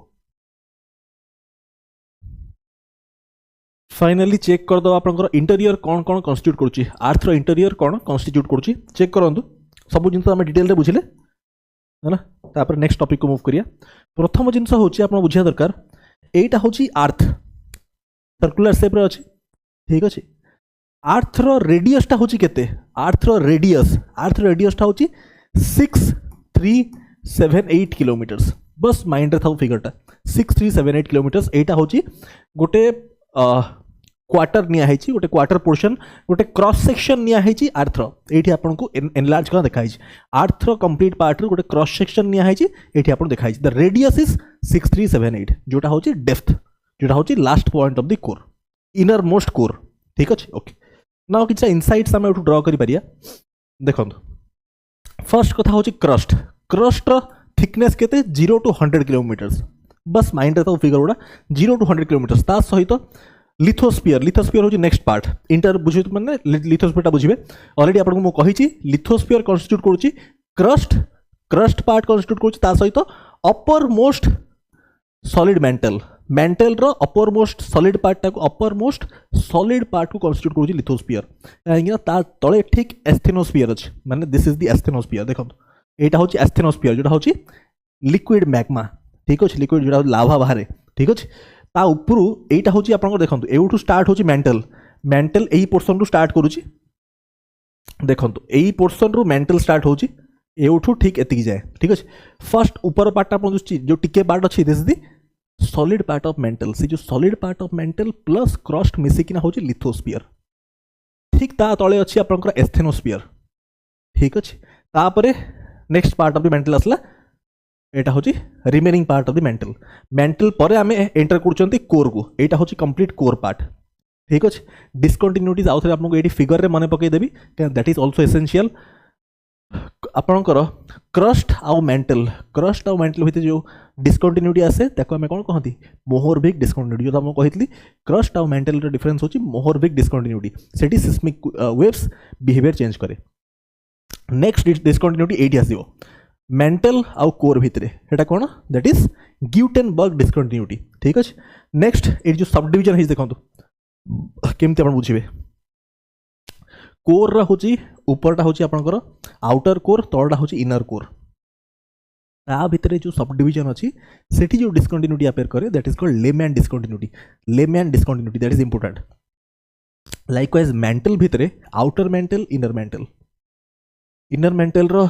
फाइनली चेक कर दो आप इंटेरियर कौन कौन कन्स्टिट्यूट करुच्ची आर्थर इंटेरियर कौन कन्स्टिट्यूट करुच्ची चेक करूँ सब जिन आम डिटेल बुझिले है ना तापर नेक्स्ट टॉपिक को मूव करिया प्रथम जिनस होची आप बुझिया दरकार एटा होची अर्थ सर्कुलर शेप रे अछि ठीक अछि आर्थर रेडियस टा होची केते आर्थर रेडियस टा होची 6378 किलोमीटर्स बस माइंड रे थाउ फिगर टा 6378 किलोमीटर्स एटा होची गोटे क्वार्टर निया है गोटे क्वार्टर पोर्शन गोटे क्रॉस सेक्शन निया है आर्थर ये आपको एनलार्ज कर देखाई आर्थर कंप्लीट पार्ट गोटे क्रॉस सेक्शन निया है ये आपको देखाई द रेडियस इज 6378 जोटा होची डेप्थ जोटा होची last point of the core inner most core ठीक अच्छे ओके ना किसी इनसाइट्स आम ड्र कर देखो फर्स्ट कथा होची क्रस्ट थिकनेस केते 0 to 100 किलोमीटर्स बस माइंड रहता फिगर गुड़ा 0 to 100 किलोमीटर्स ता सहित लिथोस्फीयर हूँ नेक्स्ट पार्ट इंटर बुझे मैंने लिथोस्फीयर बुझे ऑलरेडी आपको मुझे कही लिथोस्फीयर कन्स्टिट्यूट करुच्ची क्रस्ट पार्ट कन्स्टिट्यूट करुच्ची सहित अपर मोस्ट सॉलिड मेंटल रो uppermost solid part uppermost solid part को कन्स्टिट्यूट करुच्ची लिथोस्फीयर कहीं तले ठीक एस्थेनोस्फीयर अच्छे माने दिस इज द एस्थेनोस्फीयर देखो यहाँ हूँ एस्थेनोस्फीयर जोटा हूँ लिक्विड मैग्मा ठीक अच्छे लिक्विड जोटा लाभा बाहर ठीक अच्छे ता उपरू एटा हूँ आप देखो एठू स्टार्ट हूँ मेंटल यही पोर्सन रु स्टार्ट करुच्ची देखो यही पोर्सन रु मेंटल स्टार्ट होची एठू ठीक एतिक जाए ठीक अच्छे फर्स्ट ऊपर पार्ट आप जो टिके पार्ट अच्छी this the solid part of mantle से जो solid part of mantle plus crust मिसिकिना हूँ लिथोस्फीयर ठीक ता तले अच्छी आप एस्थेनोस्फीयर ठीक अच्छे तापरे next part of the mental आसला एटा हूँ remaining part of the mental पर आम एंटर कर कोर को यहाँ हूँ कंप्लीट कोर पार्ट ठीक अच्छे डिस्कंटिन्यूटीज आउ थे आपको ये फिगर रे मन पकईदेवी दैट इज ऑल्सो एसेंशियल आपणकर क्रस्ट आउ मेंटल भितर जो डिस्कंटिन्यूटी आसे आम कौन कहती मोहरभिक डिस्कंटिन्यूटी जो मुझे कही क्रस्ट आउ मेंटल डिफरेंस होची मोहरभिक डिस्कंटिन्यूटी सेठी सिस्मिक वेव्स बिहेवियर चेंज करे नेक्स्ट डिस्कंटिन्यूटी एटी आसो मेंटल आउ कोर भितर एटा कौन दैट इज ग्यूटेनबर्ग डिस्कंटिन्यूटी ठीक अच्छे नेक्स्ट ये जो सब डिविजन है देखो केमती आप बुझे कोर हूँ ऊपरटा हूँ आपंकर आउटर कोर तलटा हूँ इनर कोर ता भितर जो सब डिविजन अच्छी सेठी जो डिस्कंटिन्यूटी अपेयर करे that is called Lehmann discontinuity that is important likewise mantle भितर आउटर मेंटल इनर मेंटल रो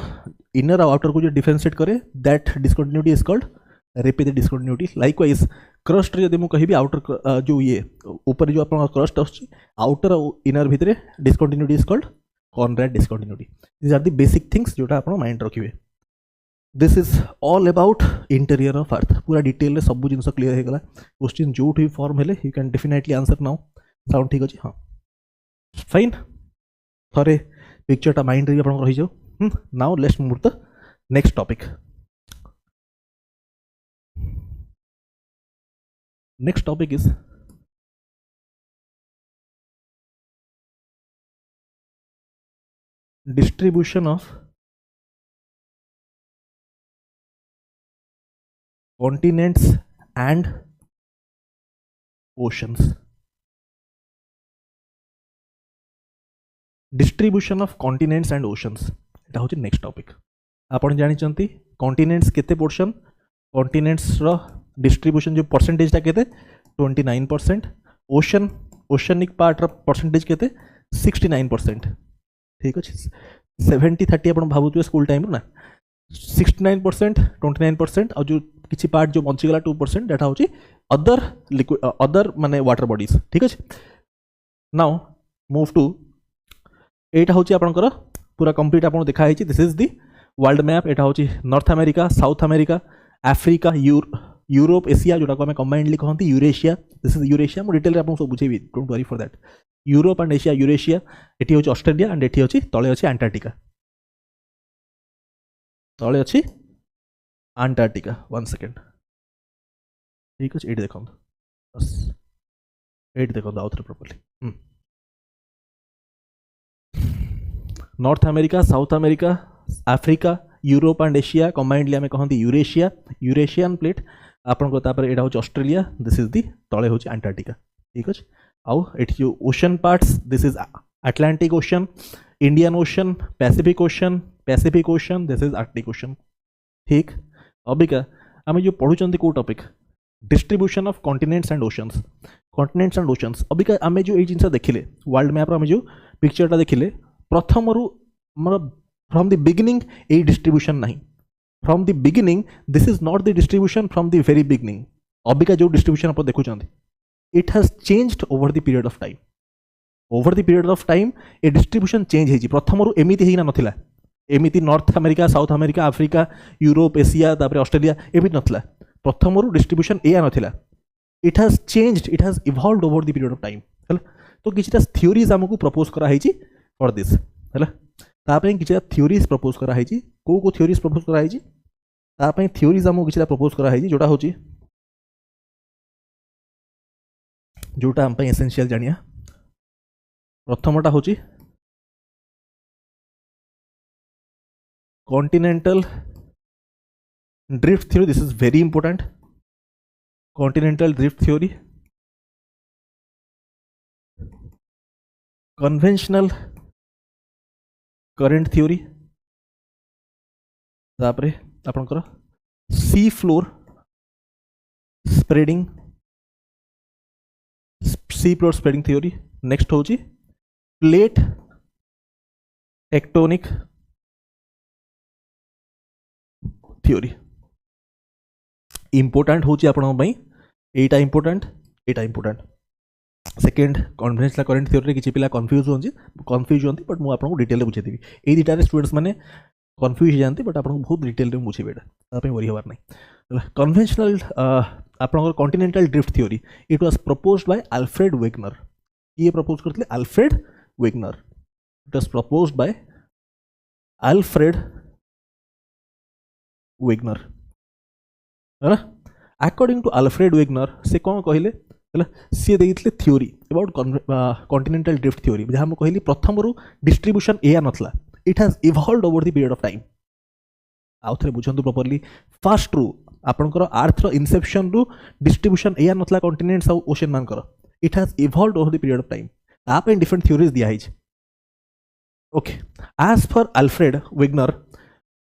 इनर और आउटर को जो डिफरेंशिएट करे that discontinuity is called Repetti discontinuity likewise crust जब मुझे कहि आउटर जो ये ऊपर जो आप क्रस्ट आउटर और इनर भितर discontinuity is called Conrad discontinuity this are the basic things जोटा आप माइंड रखिए this is all about interior of earth पूरा डिटेल सब जिन क्लीयर होगा क्वेश्चन जो भी फॉर्म हेले you can definitely answer now sound ठीक अच्छे हाँ फाइन थे पिक्चरटा माइंड रे रही जाओ now let's move the next topic next topic is distribution of continents and oceans. Distribution of continents and oceans एटा होची नेक्स्ट टॉपिक. आपण जानि चंती कॉन्टिनेंट्स केते पोर्शन कॉन्टिनेंट्स रो डिस्ट्रीब्यूशन जो परसेंटेज टा केते 29%, ओशन ओशनिक पार्ट रो परसेंटेज केते 69%। ठीक अच्छे 70-30 आप भावुए स्कूल टाइम ना 69% 29% और जो किसी पार्ट जो बंचीगला 2% डेटा हूँ अदर लिक्विड अदर माने वाटर बॉडीज। ठीक अच्छे नाउ मूव टू एटा हूँ आपंकर पूरा कंप्लीट आपको दिखाई this is the world map. एटा हूँ North America, South America, Africa, Europe, Asia जोटा को आम कंबाइंडली कहते यूरेशिया। दिस इज यूरेशिया मुझे डिटेल आपको सब बुझेबी don't worry for that. Europe and Asia Eurasia, एटी हूँ ऑस्ट्रेलिया एंड एटी हूँ तले अच्छी अंटार्कटिका, तले अच्छी अंटार्कटिका। 1 सेकेंड ठीक अच्छे ये देखो बस ये देखो आउ थे properly north America, South America, Africa, Europe and Asia combinedly आम कहते यूरेशिया यूरेशियन प्लेट आपको यहाँ हूँ ऑस्ट्रेलिया। दिस इज दी तले हूँ अंटार्कटिका। ठीक अच्छे आउ एटी जो ocean parts this is Atlantic ocean, Indian ocean, Pacific ocean, this is Arctic ocean. ठीक अबिका आम जो पढ़ुं कौ topic distribution of continents and oceans. Abika आम जो ये जिन देखिले वर्ल्ड मैप आम जो पिक्चरटा देखिले प्रथम फ्रॉम द बिगिनिंग ए डिस्ट्रीब्यूशन नहीं, from the beginning this is not the distribution from the very beginning. अबिका जो डिस्ट्रीब्यूशन आप देखुं it has changed over the period of time. Over the period of time ए डिस्ट्रीब्यूशन चेंज होती प्रथम एमती ही ना एमती North America, South America, Africa, Europe, Asia तापर ऑस्ट्रेलिया एमती नाला प्रथम डिस्ट्रीब्यूशन एया नाला। It has changed it has evolved over the period of time है। तो किसी थ्योरीज आमको प्रपोज कराई फॉर दिस है कि थ्योरीज प्रपोज कराई को थ्योरीज प्रपोज कराई थ्योरीज आमको किसी प्रपोज कराई जोटा हूँ जोटा आम एसेंशियल जानिया। प्रथमटा हूँ continental drift theory. This is very important continental drift theory. Conventional current theory तापरे आपनकर sea floor spreading theory. Next हूँ प्लेट टेक्टोनिक थ्योरी। इंपोर्टेंट हूँ एटा important second conventional current theory किसी पिला कंफ्यूज होती बट मुझे आपको डिटेल बुझेदेवी। ये दुटारे स्टूडेंट्स मैंने कंफ्यूज हो जाती बट आपको बहुत डिटेल में बुझेबे वरी हबार नहीं। कन्वेंशनल आपनकर continental drift theory it was proposed by Alfred Wegener. ये प्रपोज करते Alfred Wegener. It was proposed by Alfred Wegener है ना। अकॉर्डिंग टू अल्फ्रेड वेगनर से कौन कहले सी देते theory about continental drift theory जहाँ मैं कहली प्रथम डिस्ट्रीब्यूशन एया नाला it has evolved over the period of time. आउ थे बुझंतु प्रॉपर्ली फर्स्ट रु आपनकर अर्थ रो इंसेप्शन रु डिस्ट्रीब्यूशन एया नाला कॉन्टिनेंट्स और ओशन मानकर it has evolved over the period of time. आप डिफरेंट थ्योरीज दिया है। Okay as for Alfred Wegener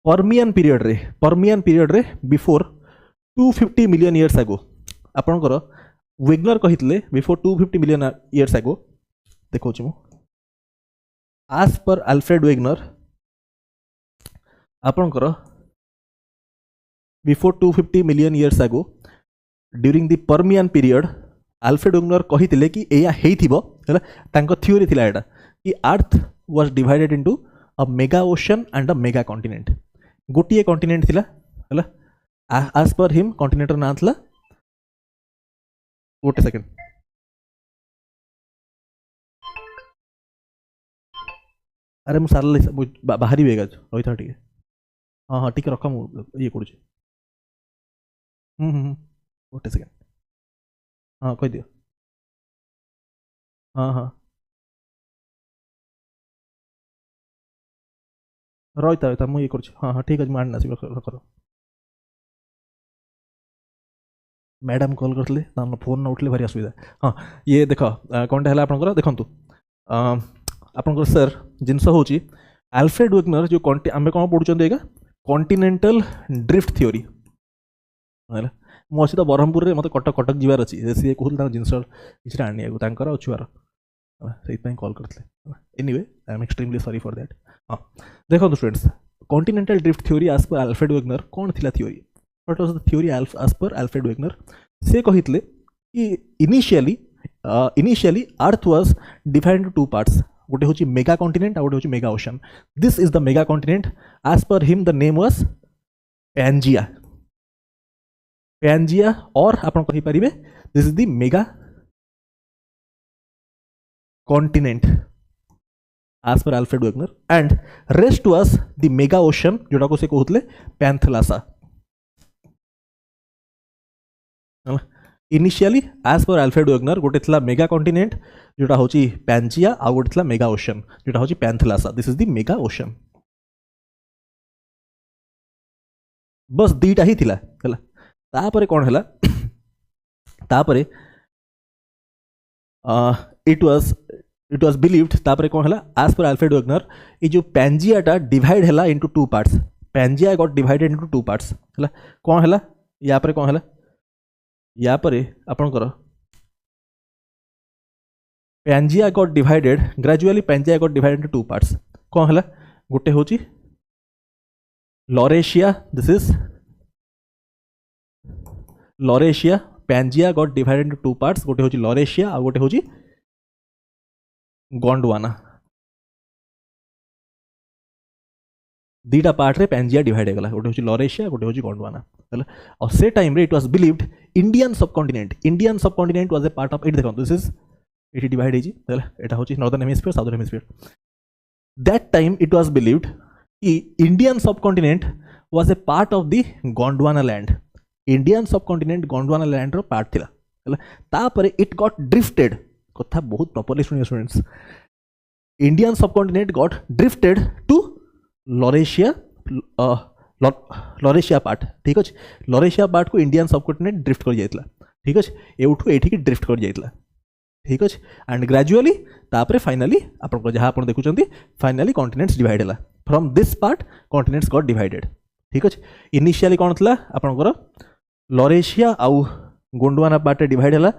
Permian period रे बिफोर 250 मिलियन इयर्स आगो आपनकर वेगनर कहते बिफोर 250 मिलियन इयर्स आगो देखो एज पर अल्फ्रेड वेगनर आपनकर before 250 million years ago during the Permian period Alfred Wegener कहते कि एया हेइथिबो तांको थ्योरी थिला एटा कि earth was divided into a mega ocean and a mega continent. गोटे कॉन्टिनेंट थिला एज पर हिम कॉन्टिनेंटर ना थिला गोटे सेकेंड अरे मुझे सारा बाहरी बेगा रही था टे हाँ हाँ टी रख ये करूँ गोटे सेकेंड हाँ कह दियो हाँ हाँ रही था मुझे ये करूँ हाँ हाँ ठीक है मारना रख मैडम कॉल करते फोन न उठले भारी असुविधा। हाँ ये देख कौनटा है आपंकर देखो आपंकर सर जिनस हूँ अल्फ्रेड वेगनर जो आम कौन पढ़ुं कॉन्टिनेंटल ड्रिफ्ट थ्योरी है मु अच्छी तो ब्रह्मपुर में मत कटक कटक जीवार अच्छी सी कहते जिनस किसी आने छुआर से कॉल करते anyway I am extremely sorry for that हाँ देखो students continental drift theory as per Alfred Wegener कौन थी theory what was the theory as per Alfred Wegener से कहते कि initially earth was divided two parts गोटे हूँ मेगा कॉन्टिनेंट और गोटे हूँ mega ocean this is the mega continent as per him the name was Pangaea Pangaea और आप कहींपर this is the mega continent as per Alfred Wegener and rest was the mega ocean जोटा को से कहते Panthalassa initially as per Alfred Wegener गोटे थी mega continent जोटा हूँ पैंजिया आउ गोटे मेगा ओशन जोटा हूँ Panthalassa this is the mega ocean बस दीटा ही थिला तापरे कौन है तापरे इट वाज बिलीव्ड तापरे कौन है एज पर अल्फ्रेड वेगनर ये जो पैंजियाटा डिवाइड है into two parts Pangaea got divided into two parts है कौन है या पर कौन है या पर आपणकर Pangaea got divided gradually Pangaea got divided into two parts कौन है गोटे हूँ Laurasia this is Laurasia Pangaea got divided into two parts गोटे हूँ लॉरेशिया आ गोटे हूँ गोंडवाना दीटा पार्ट रे पैंजिया डिवाइड होगा गोटे हूँ लॉरेशिया गोटे हूँ गोंडवाना और से टाइम रे it was believed Indian subcontinent was a part of it देखो दिस इज इट डिवाइड है एटा हूँ northern hemisphere southern hemisphere that time it was believed कि Indian subcontinent was a part of the Gondwana land Indian subcontinent Gondwana land रो part थिला तापर it got drifted कथा बहुत प्रॉपर्ली सुनिए students Indian subcontinent got drifted to Laurasia Laurasia part ठीक अच्छे Laurasia part को इंडियन सबकॉन्टिनेंट ड्रिफ्ट कर जाइतला ठीक अच्छे एठू एठी ड्रिफ्ट कर जाइतला ठीक अच्छे एंड ग्रेजुअली तापर फाइनली आपन जहाँ आप देखुं फाइनली कॉन्टिनेंट्स डिवाइड है from this part continents got divided ठीक अच्छे इनिशियली कौन था आपंकर लॉरेशिया आउ गोंडवाना पार्ट डिवाइड है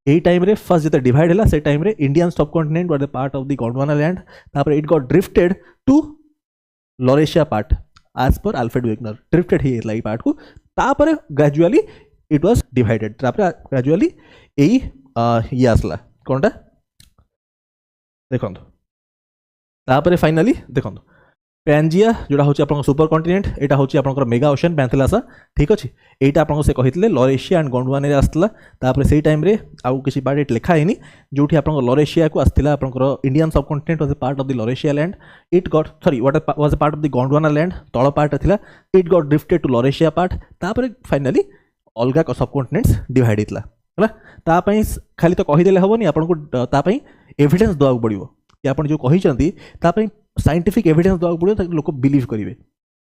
यही टाइम रे फर्स्ट जो डिवाइड है से टाइम रे Indian subcontinent were the part of the Gondwana land तापर it got drifted to Laurasia part as per Alfred Wegener drifted ही पार्ट को तापर ग्रेजुअली इट वाज डिवाइडेड तापर ग्रेजुअली यही ये आसला कौनटा देखो तापर फाइनली देखो पैंजिया जोड़ा हूँ आप सुपर कॉन्टिनेंट यहाँ हूँ आप मेगा ओशन पैंथेलासा ठीक अच्छे यहाँ आपको से कहते लॉरेशिया एंड गोंडवाना आसला तापर से टाइम रे आउ किसी पार्ट ये लिखा है जो आप लॉरेशिया को आसला आप Indian subcontinent was a part of the Laurasia land it got sorry what was a part of the Gondwana land तल पार्ट था it got drifted to Laurasia part तापर फाइनली अलग सब कॉन्टिनेंट्स डिवाइड होता है तापाई खाली तो कहीदेले हेनी आपको एविडेंस देवाक पड़ो कि आप जो कहते साइंटिफिक एविडेंस देवाक पड़ो ताकि लोक बिलीव करेंगे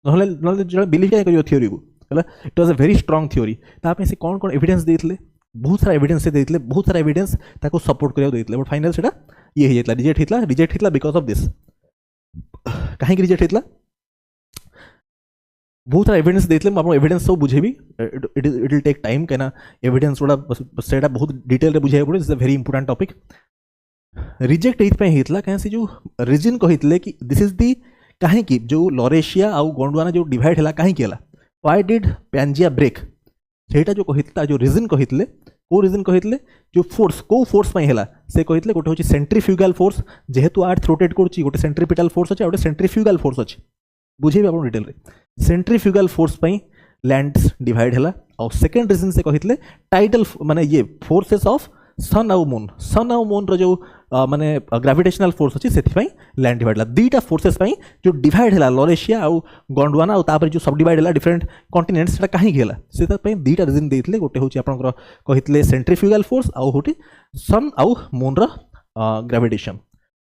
ना जो बिलीव क्या कर थ्योरी को है it was a very strong theory तापाई से कौन कौन एविडेंस देते बहुत सारा एविडेंस से देते बहुत सारा एविडेंस ताको सपोर्ट करा देते बट फाइनल से ये होता रिजेक्ट होता बिकॉज ऑफ दिस कहीं रिजेक्ट होता बहुत सारा एविडेंस देते आप एविडेंस सब बुझेबी इट विल टेक टाइम कहीं एविडेंस गुड़ा से बहुत डिटेल बुझे पड़े this is a very important topic reject ये कहीं से जो रीजन कहते कि दिस इज दी कहीं जो लॉरेशिया आउ गोंडवाना जो डिवाइड है कहीं व्हाई डिड पैंजिया ब्रेक सेटा जो कहता जो रीजन कहते को रीजन कहते जो फोर्स को फोर्स है से कहते गोटे हूँ सेंट्रीफ्यूगल फोर्स जेहेतु अर्थ रोटेट करुच्ची गोटे सेंट्रीपिटल फोर्स अच्छे गोटे सेंट्रीफ्यूगल फोर्स अच्छे बुझे आप डिटेल रे सेंट्रीफ्यूगल फोर्स लैंड्स डिवाइड है और सेकेंड रीजन से कहते टाइडल माने ये फोर्सेस ऑफ सन आउ मून रो जो माने ग्रेविटेशनल फोर्स अच्छी से लैंड डिवाइड है दीटा फोर्सेस जो डिवाइड है लॉरेशिया आउ गोंडवाना और जो सब डिवाइड है डिफरेंट कॉन्टिनेंट्स कहीं से दीटा रीजन देते गोटे हूँ आप कहते सेंट्रीफ्यूगल फोर्स आउ गोटे सन आउ मून रो gravitation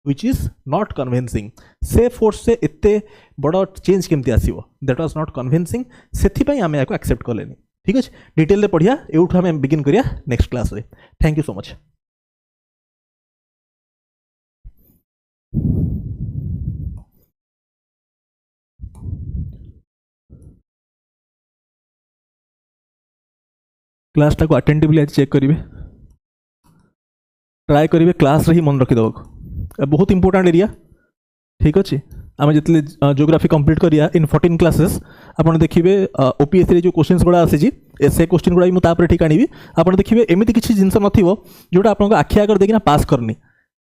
which is not convincing से फोर्स से इतने बड़ा चेंज केमती आसीबो दैट वाज नॉट कन्विंसिंग सेथिपई आमे याको एक्सेप्ट करलेनी ठीक अछि डिटेल रे पढ़िया एउठा हम बिगिन करिया नेक्स्ट क्लास रे थैंक यू सो मच। क्लासटा को अटेंटिवली आज चेक करेंगे, ट्राए करेंगे क्लास रे ही मन रखीदेक, बहुत इंपोर्टेंट एरिया। ठीक अच्छे, आम जितने जियोग्राफी कंप्लीट करिया इन 14 क्लासेस आप देखिए ओपीएससी रे जो क्वेश्चंस गुड़ा आसी से क्वेश्चन गुड़ा मुझे ठीक आनी आप देखिए एमती किसी जिनस नोटा आप आखि आगे देखना पास करनी,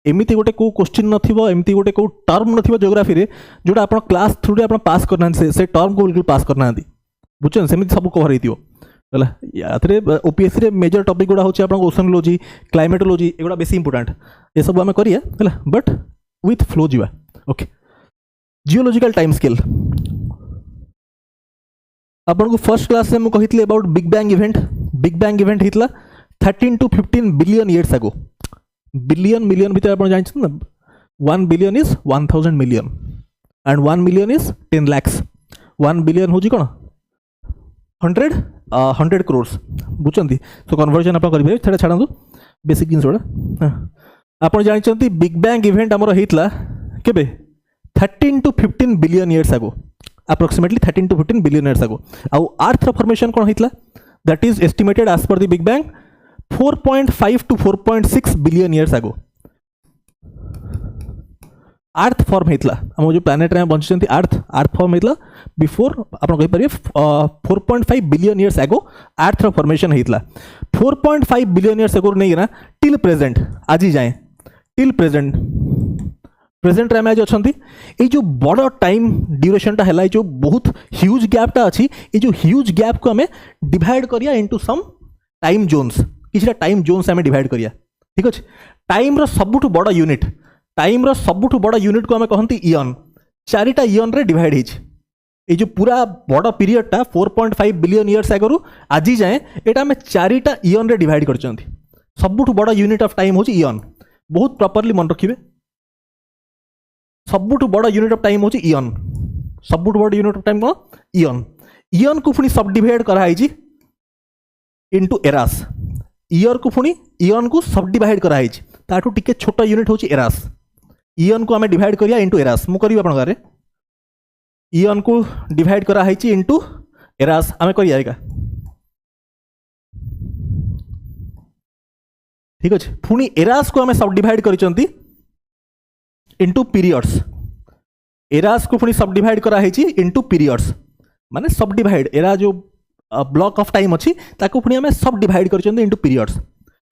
एमती गोटे कौ क्वेश्चन नमती गोटे कौ टर्म नोग्राफी रे जोटा आप क्लास थ्रू आप पास करना से टर्म को बिल्कुल पास करना बुझे सेमती सब कवर हो ओपीएससी रे मेजर टॉपिक गुड़ा होची आपन ओशनोलॉजी क्लाइमेटोलॉजी एगुड़ा बेसी इंपोर्टेंट ये सब आम करिया बट विथ फ्लो जीवा। ओके, जियोलॉजिकल टाइम स्केल आपन को फर्स्ट क्लास में मुझे कही अबाउट बिग बैंग इवेंट होता 13 to 15 बिलियन इयर्स आगो। बिलियन मिलियन भीतर आप जानते ना 1 billion is 1000 million and 1 million is 10 lakhs। 1 billion हूँ कौन 100 crores बुझे सो कन्वर्जन आप करेंगे छाड़ा बेसिक जिन गुड़ा आप जानते बिग बैंग इवेंट आमर होता केबे 13 to 15 billion years ago, approximately 13 to 15 billion years ago. आउ अर्थ फॉर्मेशन कौन होता that is estimated as per the big bang 4.5 to 4.6 billion years ago earth form होता आम जो प्लानेट रे बंची अर्थ फॉर्म होता बिफोर आप कहीपर 4.5 बिलियन इयर्स आगो अर्थ फॉर्मेशन होता 4.5 बिलियन इयर्स आगो नहीं ना टिल प्रेजेंट आज जाए टिल प्रेजेंट रे आज अच्छा ये जो बड़ टाइम ड्यूरेशन है जो बहुत ह्यूज गैपटा अच्छी ये जो ह्यूज गैप को आम डिवाइड करिया इनटू सम टाइम जोन्स किसी टाइम जोन्स आम डिवाइड करिया। ठीक अच्छे, टाइम रो सबुठु बड़ यूनिट को आम कहती इयन, 4टा इयन रे डिवाइड ये जो पूरा बड़ पीरियडटा 4.5 बिलियन इयर्स आगु आज जाए यहाँ आम 4टा इयन रे डिवाइड कर सबुठु बड़ यूनिट ऑफ टाइम होची इयन। बहुत प्रॉपर्ली मन रखिए सबुठु बड़ यूनिट ऑफ टाइम होची इयन, सबुठु बड़ यूनिट ऑफ टाइम कौन इयन को पुणी सब डिवाइड कराई इनटू एरास, ईयर को पुणी इयन को सब डिवाइड कराई ताठू टिके छोटा यूनिट होची एरास। इयन को आम डिवाइड करिया इनटू एरास मु करी आपन गारे इयन को डिवाइड कराई इनटू एरास आम करिया। ठीक अच्छे, पुणी एरास को आम सब डिवाइड करिसंती इनटू पीरियड्स, एरास को पुणी सब डिवाइड कराई इनटू पीरियड्स माने सब डिवाइड एरा जो ब्लॉक ऑफ टाइम अच्छी ताको पुणी आम सब डिवाइड करिसंती इनटू पीरियड्स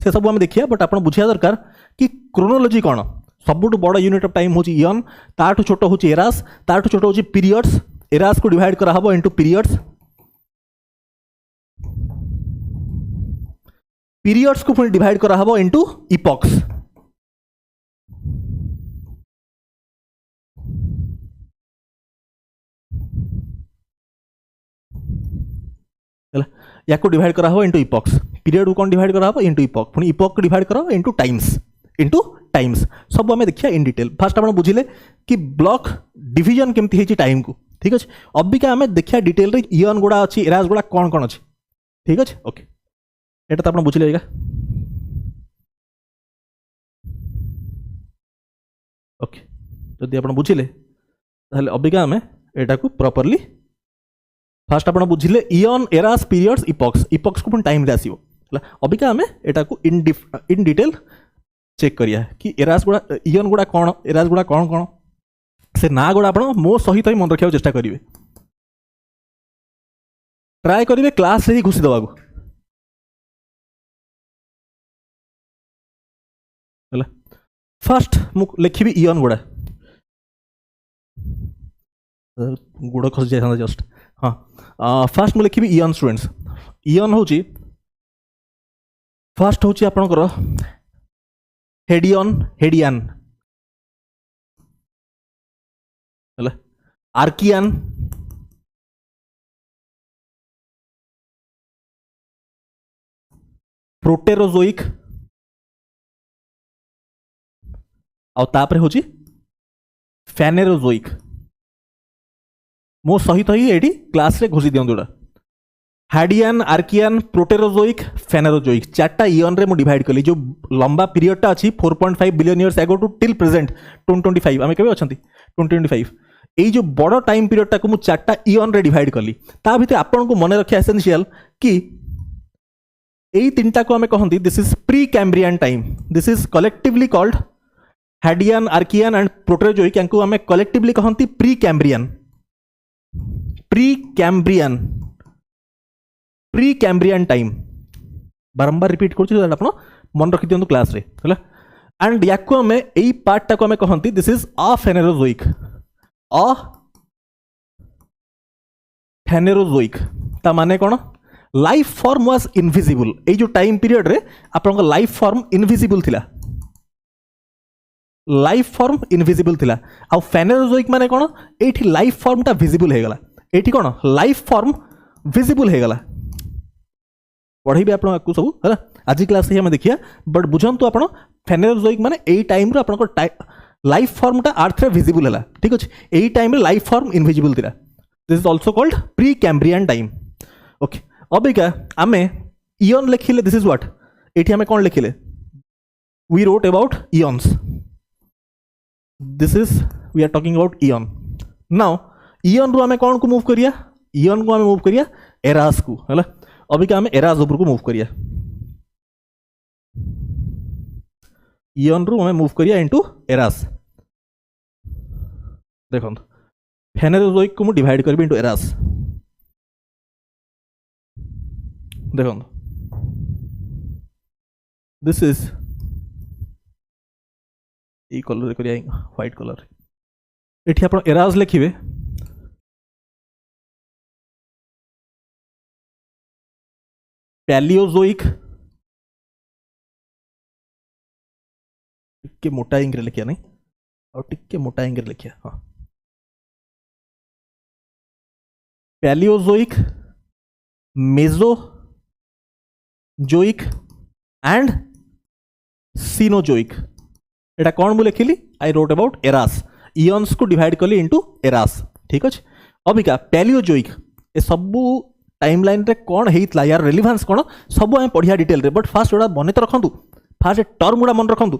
से सब आम देखिया। बट आप बुझिया दरकार कि क्रोनोलॉजी कौन सबुठु बड़ यूनिट ऑफ टाइम होची इयन, ताठू छोटो होची एरास, ताठू छोटो होची पीरियड्स, एरास को डिवाइड करा हबो इनटू पीरियड्स, पीरियड्स को पुणी डिवाइड करा हबो इनटू इपॉक्स। या को डिवाइड करा हो इनटू इपॉक्स, पीरियड को कौन डिवाइड करा हो इनटू इपॉक, पुणी इपॉक को डिवाइड करा हो इनटू टाइम्स सब आम देखिए इन डिटेल। फास्ट आप बुझिले कि ब्लॉक डिवीजन केमती है टाइम को। ठीक अच्छे, अबिका आम देखिए डिटेल रे इयन गुड़ा अच्छी एरास गुड़ा कौन कौन अच्छी। ठीक अच्छे, ओके ये तो आप बुझिले। ओके जदि आप बुझिले ताहले अबिका आम एटा को प्रॉपर्ली फास्ट आप बुझिले इयन एरास पीरियड्स इपॉक्स को टाइम रे आसीबो। अबिका आम एटा को इन डिटेल चेक करिया कि एरास गुड़ा इयन गुड़ा कौन एरास गुड़ा कौन कौन से ना गुड़ा आप मो सहित ही मन रखा चेष्टा करेंगे, ट्राए करेंगे क्लास ही घुसी देवा। फास्ट मु लिखी इयन गुड़ा गुड़ खसी जाए जस्ट हाँ फास्ट मुझे लिखी इयन स्टूडेंट्स। इयन हूँ फास्ट हूँ आपणकर हेडियन आर्कियन प्रोटेरोजोइक आउे हूँ फैनेरोजोइक। मो सहित ही ये क्लास रे घोषि दिखाँ हाडियन आर्कियन प्रोटेरोजोइक फेनेरोजोइक 4टा इयन रे मु डिवाइड कली जो लंबा पीरियडटा अच्छी 4.5 billion years ago to till present 2025 आम के अच्छा 2025 ये जो बड़ टाइम पीरियडटा को मु 4टा इयन रे डिवाइड कली ता भितर आपन को मन रखा एसेंशियल कि यही तीनटा को आम कहती this is Precambrian time. This is collectively called Hadean, Archean and Proterozoic. यांको आम कलेक्टिवली कहती Precambrian. Precambrian, Precambrian time. बारंबार रिपीट कर मन रखी दिखाँ क्लास रे है. एंड या पार्टा को आम कहती दिस इज अफेनेरोजोइक. अफेनेरोजोइक ता माने कौन? Life form was invisible. ये जो टाइम पीरियड रे आपन लाइफ फॉर्म इनविजिबल थिला. लाइफ फॉर्म इनविजिबल थिला. आ फेनेरोजोइक माने कौन? एठी लाइफ फॉर्म टा विजिबल हे गला. एठी कौन? लाइफ फॉर्म विजिबल हे गला. पढ़ेबे आपन आपको सब है. आज क्लास से हम देखिया बट बुझंतु आपन फेनेरोजोइक माने एई टाइम रे आपन लाइफ फॉर्म टा अर्थ रे विजिबल हला. ठीक अछि. एई टाइम रे लाइफ फॉर्म इनविजिबल थिला. This is also called Precambrian time. Okay. अबिका आमे इयन लिखिले. This is what? एठी आमे कोन लिखिले? We wrote about eons. This is we are talking about eon. Now eon रु आमे कोन को मूव करिया? इयन को आमे मूव करिया एरास को हला. अबिका आमे एरास ऊपर को मूव करिया. इयन रु आमे मूव करिया इनटू एरास. देखो फेनेरोजोइक को मु डिवाइड करबी इनटू एरास. देखो दिस इज ये कलर करिया व्हाइट कलर. एठी आपण एरास लिखिबे पैलियोजोइक. टिके मोटा इंग्रे लिखिया नहीं और टिके मोटा इंग्रे लिखिया. हाँ, पैलियोजोइक, मेजोजोइक एंड सीनोजोइक. एटा कौन मु लिखिली? I wrote about eras. Eons को डिवाइड कली इनटू एरास. ठीक अच्छे. अबिका पैलियोजोइक ए सबू टाइमलाइन रे कौन हेइतला, यार रेलिवेंस कौन सब आम पढ़िया डिटेल रे. बट फास्ट जोड़ा मन तो रखु. फास्ट टर्म गुड़ा मन रखु.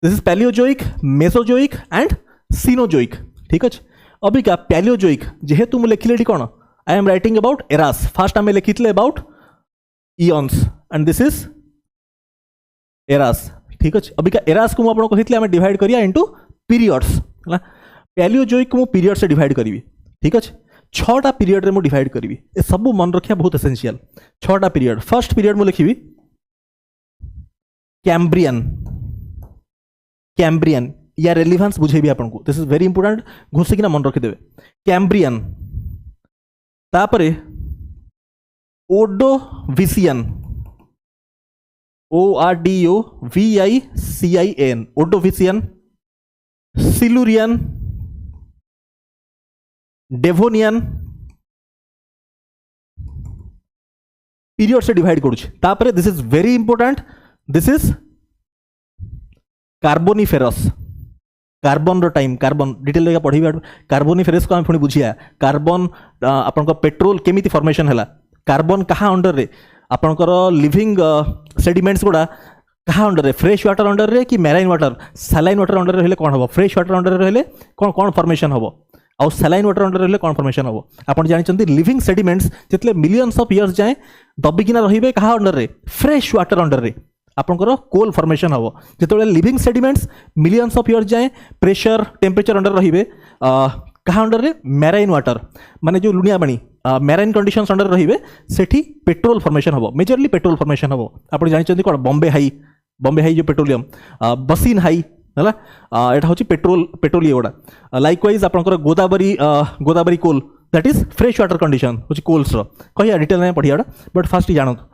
This is Paleozoic, Mesozoic and Cenozoic. ठीक अच्छे. अबिका पैलियोजोइक जेहेतु मु लिखिले कौन? I am writing about eras. First आम लिखी about eons and this is eras. ठीक अच्छे. अबिका एरास को मुझे कहती आम डिवाइड करिया इनटू पीरियड्स. पैलियोजोइक को मु पीरियड से डिवाइड करी. ठीक अच्छे. 6टा पीरियड रे मु डिवाइड करी. ए सब मन रखिया बहुत एसेंशियल. 6टा पीरियड. फर्स्ट पीरियड मु लिखी कैम्ब्रियन. कैम्ब्रियन या रेलिवेंस बुझेबी आपको. This is very important. घोषिकिना मन रखिदेवे. कैम्ब्रियन तापरे ओडोविसियन. ORDOVICIN ओडोविसियन. सिलुरियन, डेवोनियन पीरियड से डिवाइड करूँ. तापरे this is very important. This is Carboniferous. Carbon row time. Carbon detail लेगा पढ़ी. कार्बोनिफेरस को हम पुणी बुझिया. कार्बन आपन पेट्रोल केमिति फॉर्मेशन हैला. कार्बन कहाँ अंडर रे? आपनकर लिविंग सेडिमेंट्स गुड़ा कहाँ अंडर रे? फ्रेश वाटर अंडर रे कि marine water? Saline water under रे कौन हम? फ्रेश वाटर अंडर रे कौन कौन फॉर्मेशन हम? आउ सैलाइन वाटर अंडर रे कौन फॉर्मेशन हम? आप जानते लिविंग सेडिमेंट्स जितने मिलियंस ऑफ इयर्स जाए दबिकिना रहिबे कहाँ अंडर रे? फ्रेश वाटर अंडर रे आपनकर कोल फॉर्मेशन हम. जिते living sediments millions of years जाए प्रेशर टेम्परेचर अंडर रहिबे कहाँ अंडर रे? मैराइन वाटर माने जो लुणिया पानी मैराइन कंडीशंस अंडर रहिबे सेठी पेट्रोल फॉर्मेशन हम. मेजरली पेट्रोल फॉर्मेशन हम. आप जानते कौन? बॉम्बे हाई. बॉम्बे हाई जो पेट्रोलियम. बसिन हाई है. यहाँ हूँ पेट्रोल. पेट्रोल ये गुड़ा. लाइकवाइज आपंकर Godavari coal that is fresh water condition हूँ कोल्स कहिया डिटेल नहीं पढ़िया. बट फास्ट जानत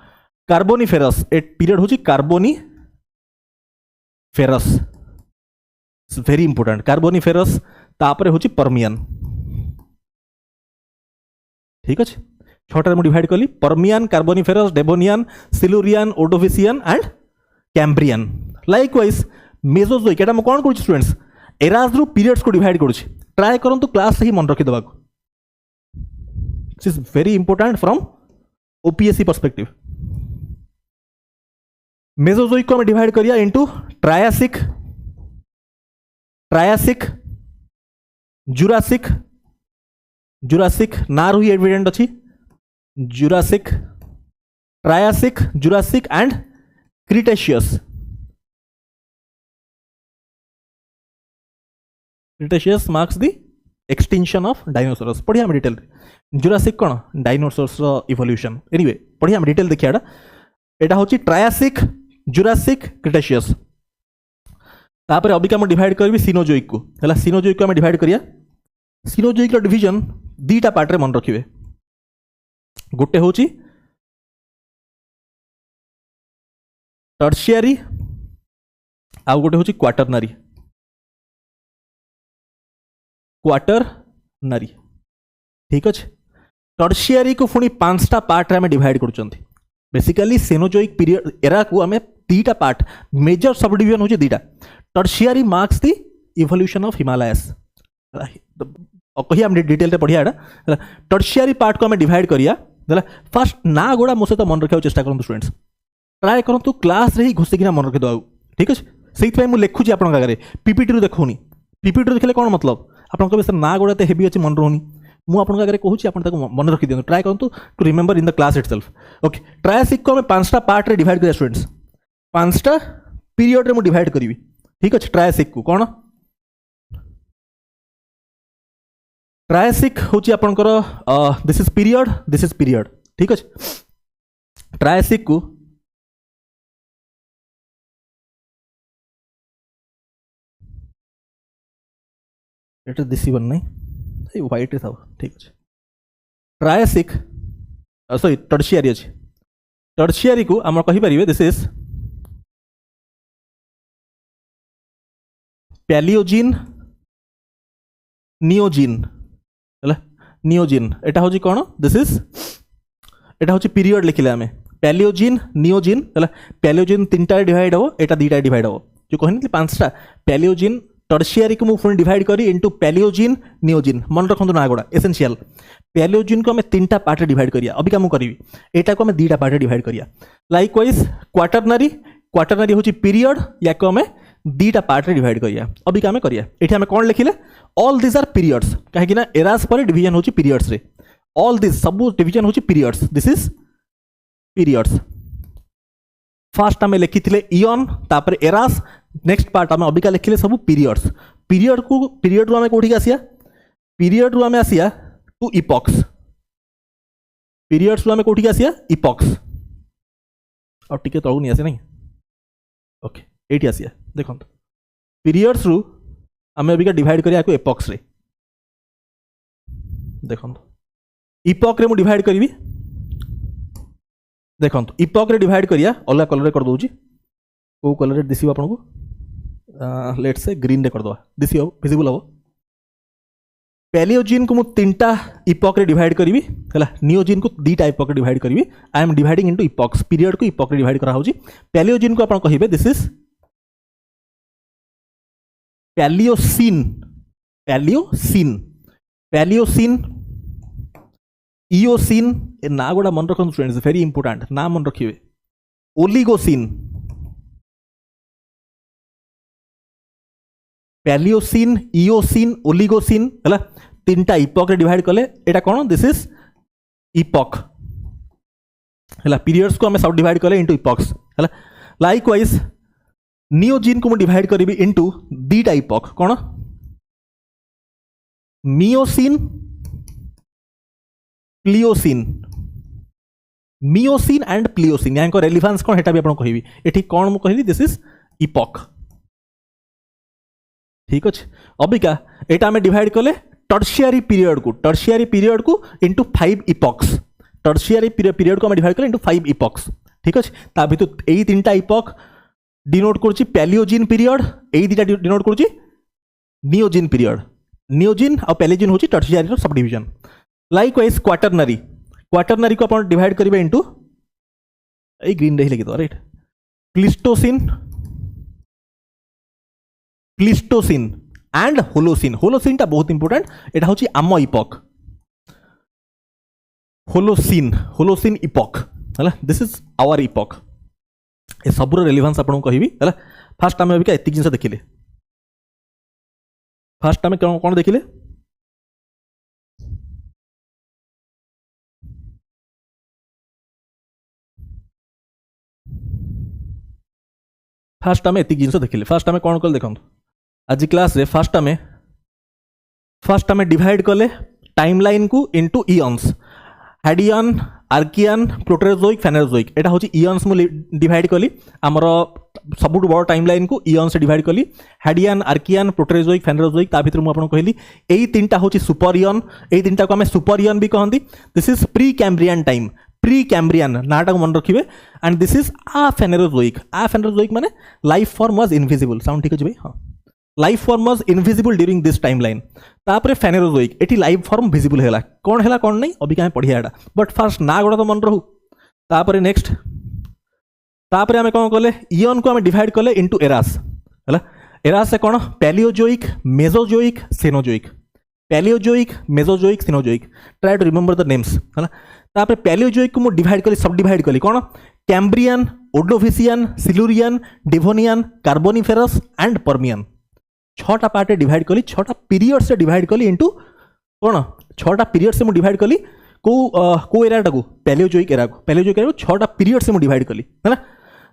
कार्बोनिफेरस ए पीरियड हूँ कार्बोनिफेरस. Very important. कार्बोनिफेरस तापर हूँ पर्मियन. ठीक अच्छे. 6टा मुझे डिवाइड कली. Permian, Carboniferous, Devonian, Silurian, ओडोविसियन and Cambrian. Likewise Mesozoic एटा कौन करूँ स्टूडेंट्स? एरास रु पीरियड्स को डिवाइड करूँ. ट्राए करूँ क्लास ही मन रखीदेवा. This is very important from OPSC perspective. Mesozoic को हम डिवाइड करिया into Triassic, Triassic, Jurassic. Jurassic ना रु एविडेंट अच्छी. Jurassic, Triassic, Jurassic and Cretaceous. Cretaceous marks the extinction of dinosaurs. पढ़िया हम डिटेल। जुरासिक कौन? डायनोसॉरस इवोल्यूशन। एनीवे पढ़िया हम डिटेल देखिया। एटा होची ट्रायासिक, जुरासिक, क्रिटेशियस। तापर अबिका मैं डिवाइड करबी सिनोजोइक को। हला सिनोजोइक को हम डिवाइड करिया। सिनोजोइक रो डिवीजन दीटा पार्ट रे मन रखिबे। गोटे होची टर्शियरी आ गोटे होची क्वाटरनरी। क्वाटरनरी ठीक अच्छे। टर्शियरी को पुणी 5टा पार्ट रे डिवाइड कर। बेसिकली सेनोजोइक पीरियड एरा को आम दीटा पार्ट मेजर सब डिवीजन होची दीटा। Tertiary marks the evolution of Himalayas. कही हम डिटेल रे पढ़िया। टर्शियरी पार्ट को आम डिवाइड करिया। फर्स्ट ना गुड़ा मो सहित मन रखा चेष्टा करूँ स्टूडेंट्स। ट्राए करूँ क्लास रे ही घोषिकिना मन रखी दो। ठीक अच्छे से मुझे लिखुची आप पीपीटी रू देखूनी। पीपीटी देखले कौन मतलब आप सर ना गुड़ा हेवी अच्छे मन रोनी। मुझे आगे कहूँ मन रखी दिखाँ। ट्राए करूँ to remember in the class itself. Okay Triassic को 5टा पार्ट रे डिवाइड करिया स्टूडेंट्स। 5टा पीरियड रे मु डिवाइड करी। ठीक अच्छे ट्रायासिक को कौन? ट्रायासिक होची आपनकर this is period, this is period. ठीक अच्छे ट्रायासिक को एटा दिसिबन नहीं व्हाइट रे था। ठीक अच्छे ट्रायासिक सॉरी टर्शियरी अच्छे। टर्शियरी को आम कहि परिबे दिस इज पैलियोजिन, नियोजिन। नियोजिन एटा होची कौन? दिस इज एटा होची पीरियड लिखिले आमे पैलियोजिन, नियोजिन। पैलियोजिन 3टा डिवाइड हो, एटा 2टा डिवाइड हो। जो कहनी 5टा पैलियोजिन टर्शियरी को मुझे डिवाइड करी इनटू पैलियोजिन, नियोजिन। मन रखु ना गुड़ा एसेंशियल। पैलियोजिन को आम 3टा पार्ट डिवाइड करिया। अबिका मु करी एटा को आम 2टा पार्ट डिवाइड करिया। लाइकवाइज क्वाटरनरी, क्वाटरनरी होची पीरियड या को आम 2टा पार्ट डिवाइड करिया। अबिका आम करिया। एठी आम कौन लिखिले ऑल दिस आर पीरियड्स कहीं ना एरास पर डिवीजन होची पीरियड्स रे। ऑल दिस सब डिवीजन होची periods. This is periods. First आम लिखी इयन तापर एरास। नेक्स्ट पार्ट आम अबिका लिखिले सब पीरियड्स। पीरियड को पीरियड रू आम कौटी आसिया? पीरियड रू आम आसिया टू इपॉक्स। पीरियड्स रू आम कौटी आसिया? इपॉक्स। और टिके तळू नहीं आसे नहीं। ओके एटी आसिया देखो पीरियड्स रू आम अबिका डिवाइड करिया को एपॉक्स रे। देखो इपॉक रे मु डिवाइड करी। देखो इपॉक रे डिवाइड करिया अलग कलर रे कर दोची। को कलर रे दिसिबो आपनको? लेट्स से ग्रीन रे कर दवा दिसिबो विजिबल हो। पैलियोजिन को मु 3टा इपॉक रे डिवाइड करी। हला नियोजिन को 2टा इपॉक रे डिवाइड करी। I am dividing into epochs. Period को इपॉक रे डिवाइड करा होची। पैलियोजिन को आपण कहिबे दिस इज पैलियोसिन। पैलियोसिन, पैलियोसिन, इयोसिन। ए ना गुड़ा मन रखु स्टूडेंट्स वेरी इंपोर्टेंट ना मन रखिए। Oligocene, Paleocene, Eocene, Oligocene. है 3टा इपॉक रे डिवाइड कले एटा कौन? This is epoch. है पीरियड्स को आम सब डिवाइड कले इनटू इपॉक्स। है लाइकवाइज नियोजिन को मुझे डिवाइड करी इनटू 2टा इपॉक। कौन? Miocene, Pliocene. Miocene and Pliocene यहाँ रेलिवेंस कौन है भी आपको कहबी। एठी कौन मु कहली दिस इज इपॉक। ठीक अच्छे अबिका एटा आम डिवाइड कले टर्शियरी पीरियड को। टर्शियरी पीरियड को इनटू 5 इपॉक्स। टर्शियरी पीरियड को आम डिवाइड कले इनटू 5 इपॉक्स। ठीक अच्छे ता भितर एई 3टा इपॉक डिनोट करुच्ची पैलियोजिन पीरियड। एई 2टा डिनोट करुच्ची नियोजिन पीरियड। नियोजिन और पैलियोजिन होची tertiary sub division. Likewise quaternary, quaternary को अपन डिवाइड करिवे इनटू ए ग्रीन रे लिखि दो right. Pleistocene, Pleistocene and Holocene. Holocene टा बहुत इंपोर्टेंट। एटा होची आम इपॉक। Holocene, Holocene epoch. है दिस इज आवर इपॉक। ए सबुर रेलिवेंस आपको कहबी। है फास्ट आम अबिका एति जिनस देखिले। फास्ट आम कौन देखिले? फास्ट आम एति जिन देखिले फास्ट आम कौन कल देखो आज क्लास रे फास्ट आम डिवाइड कले टाइमलाइन को इनटू इयन्स हाडियन आर्कियन प्रोटेरोजोइक फेनेरोजोइक एटा होची इयन्स मु डिवाइड कली आमर सबुठ बड़ टाइमलाइन को इयन्स डिवाइड कली हाडियन आर्कियन प्रोटेरोजोइक फेनेरोजोइक ता भितर मु आपन कहली एई तीनटा होची सुपर इयन एई तीनटा को हमें सुपर इयन भी कहंती this is Precambrian time Precambrian नाटा को मन रखिबे एंड दिस इज फेनेरोजोइक माने life form was invisible sound ठीक अछि भाई हां life form was invisible during this timeline तापरे फेनेरोजोइक एटी लाइफ फॉर्म विजिबल हैला कोन नहीं अभी क्या पढ़िया एटा बट फास्ट ना गोड़ा तो मन रहू तापरे नेक्स्ट तापरे हमें कौन कले इयन को हमें डिवाइड कले इनटू एरास हैला एरास से कौन Palaeozoic Mesozoic Cenozoic Palaeozoic Mesozoic Cenozoic try to remember the names हैला तापरे पैलियोजोइक को मु डिवाइड कली सब डिवाइड कली कौन Cambrian Ordovician Silurian Devonian Carboniferous and Permian 6टा पार्ट डिवाइड कली 6टा पीरियड से डिवाइड कली इनटू कौन 6टा पीरियड से मु डिवाइड कली को एराटा को पैलियोजोइक एरा को 6टा पीरियड से मु डिवाइड कली है ना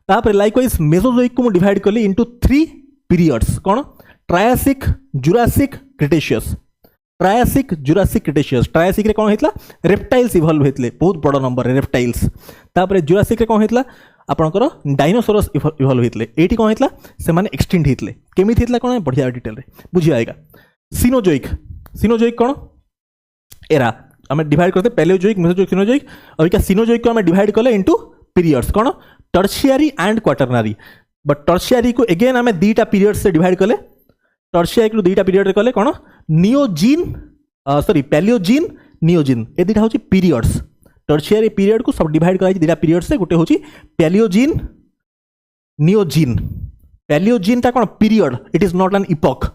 तापर लाइकवाइज मेसोजोइक को मु डिवाइड कली इनटू 3 पीरियड्स कौन ट्रायासिक जुरासिक क्रिटेशियस ट्रायासिक रे कौन हेतला रेप्टाइल्स इवॉल्व हेतले बहुत बड़ नंबर रेप्टाइल्स तापर जुरासिक रे कौन हेतला आपनकर डायनासोरस इवॉल्व हेतले एटी कौन हेतला से माने एक्सटिंक्ट हेतले केमिति हेतला कौन बढ़िया डिटेल रे बुझिया आएगा सिनोजोइक कौन एरा हमें डिवाइड करते पैलियोजोइक मेसोजोइक सिनोजोइक और क्या सिनोजोइक को हमें डिवाइड कले इनटू पीरियड्स कौन tertiary and quaternary but tertiary को अगेन हमें 2टा पीरियड से डिवाइड कले टर्शियरी को 2टा पीरियड रे कले कौन नियोजिन पैलियोजिन नियोजिन ए 2टा होची पीरियड्स टर्शियरी पीरियड को सब डिवाइड कराई 2टा पीरियड से गोटे होची पैलियोजिन नियोजिन पैलियोजिन ता कौन period it is not an epoch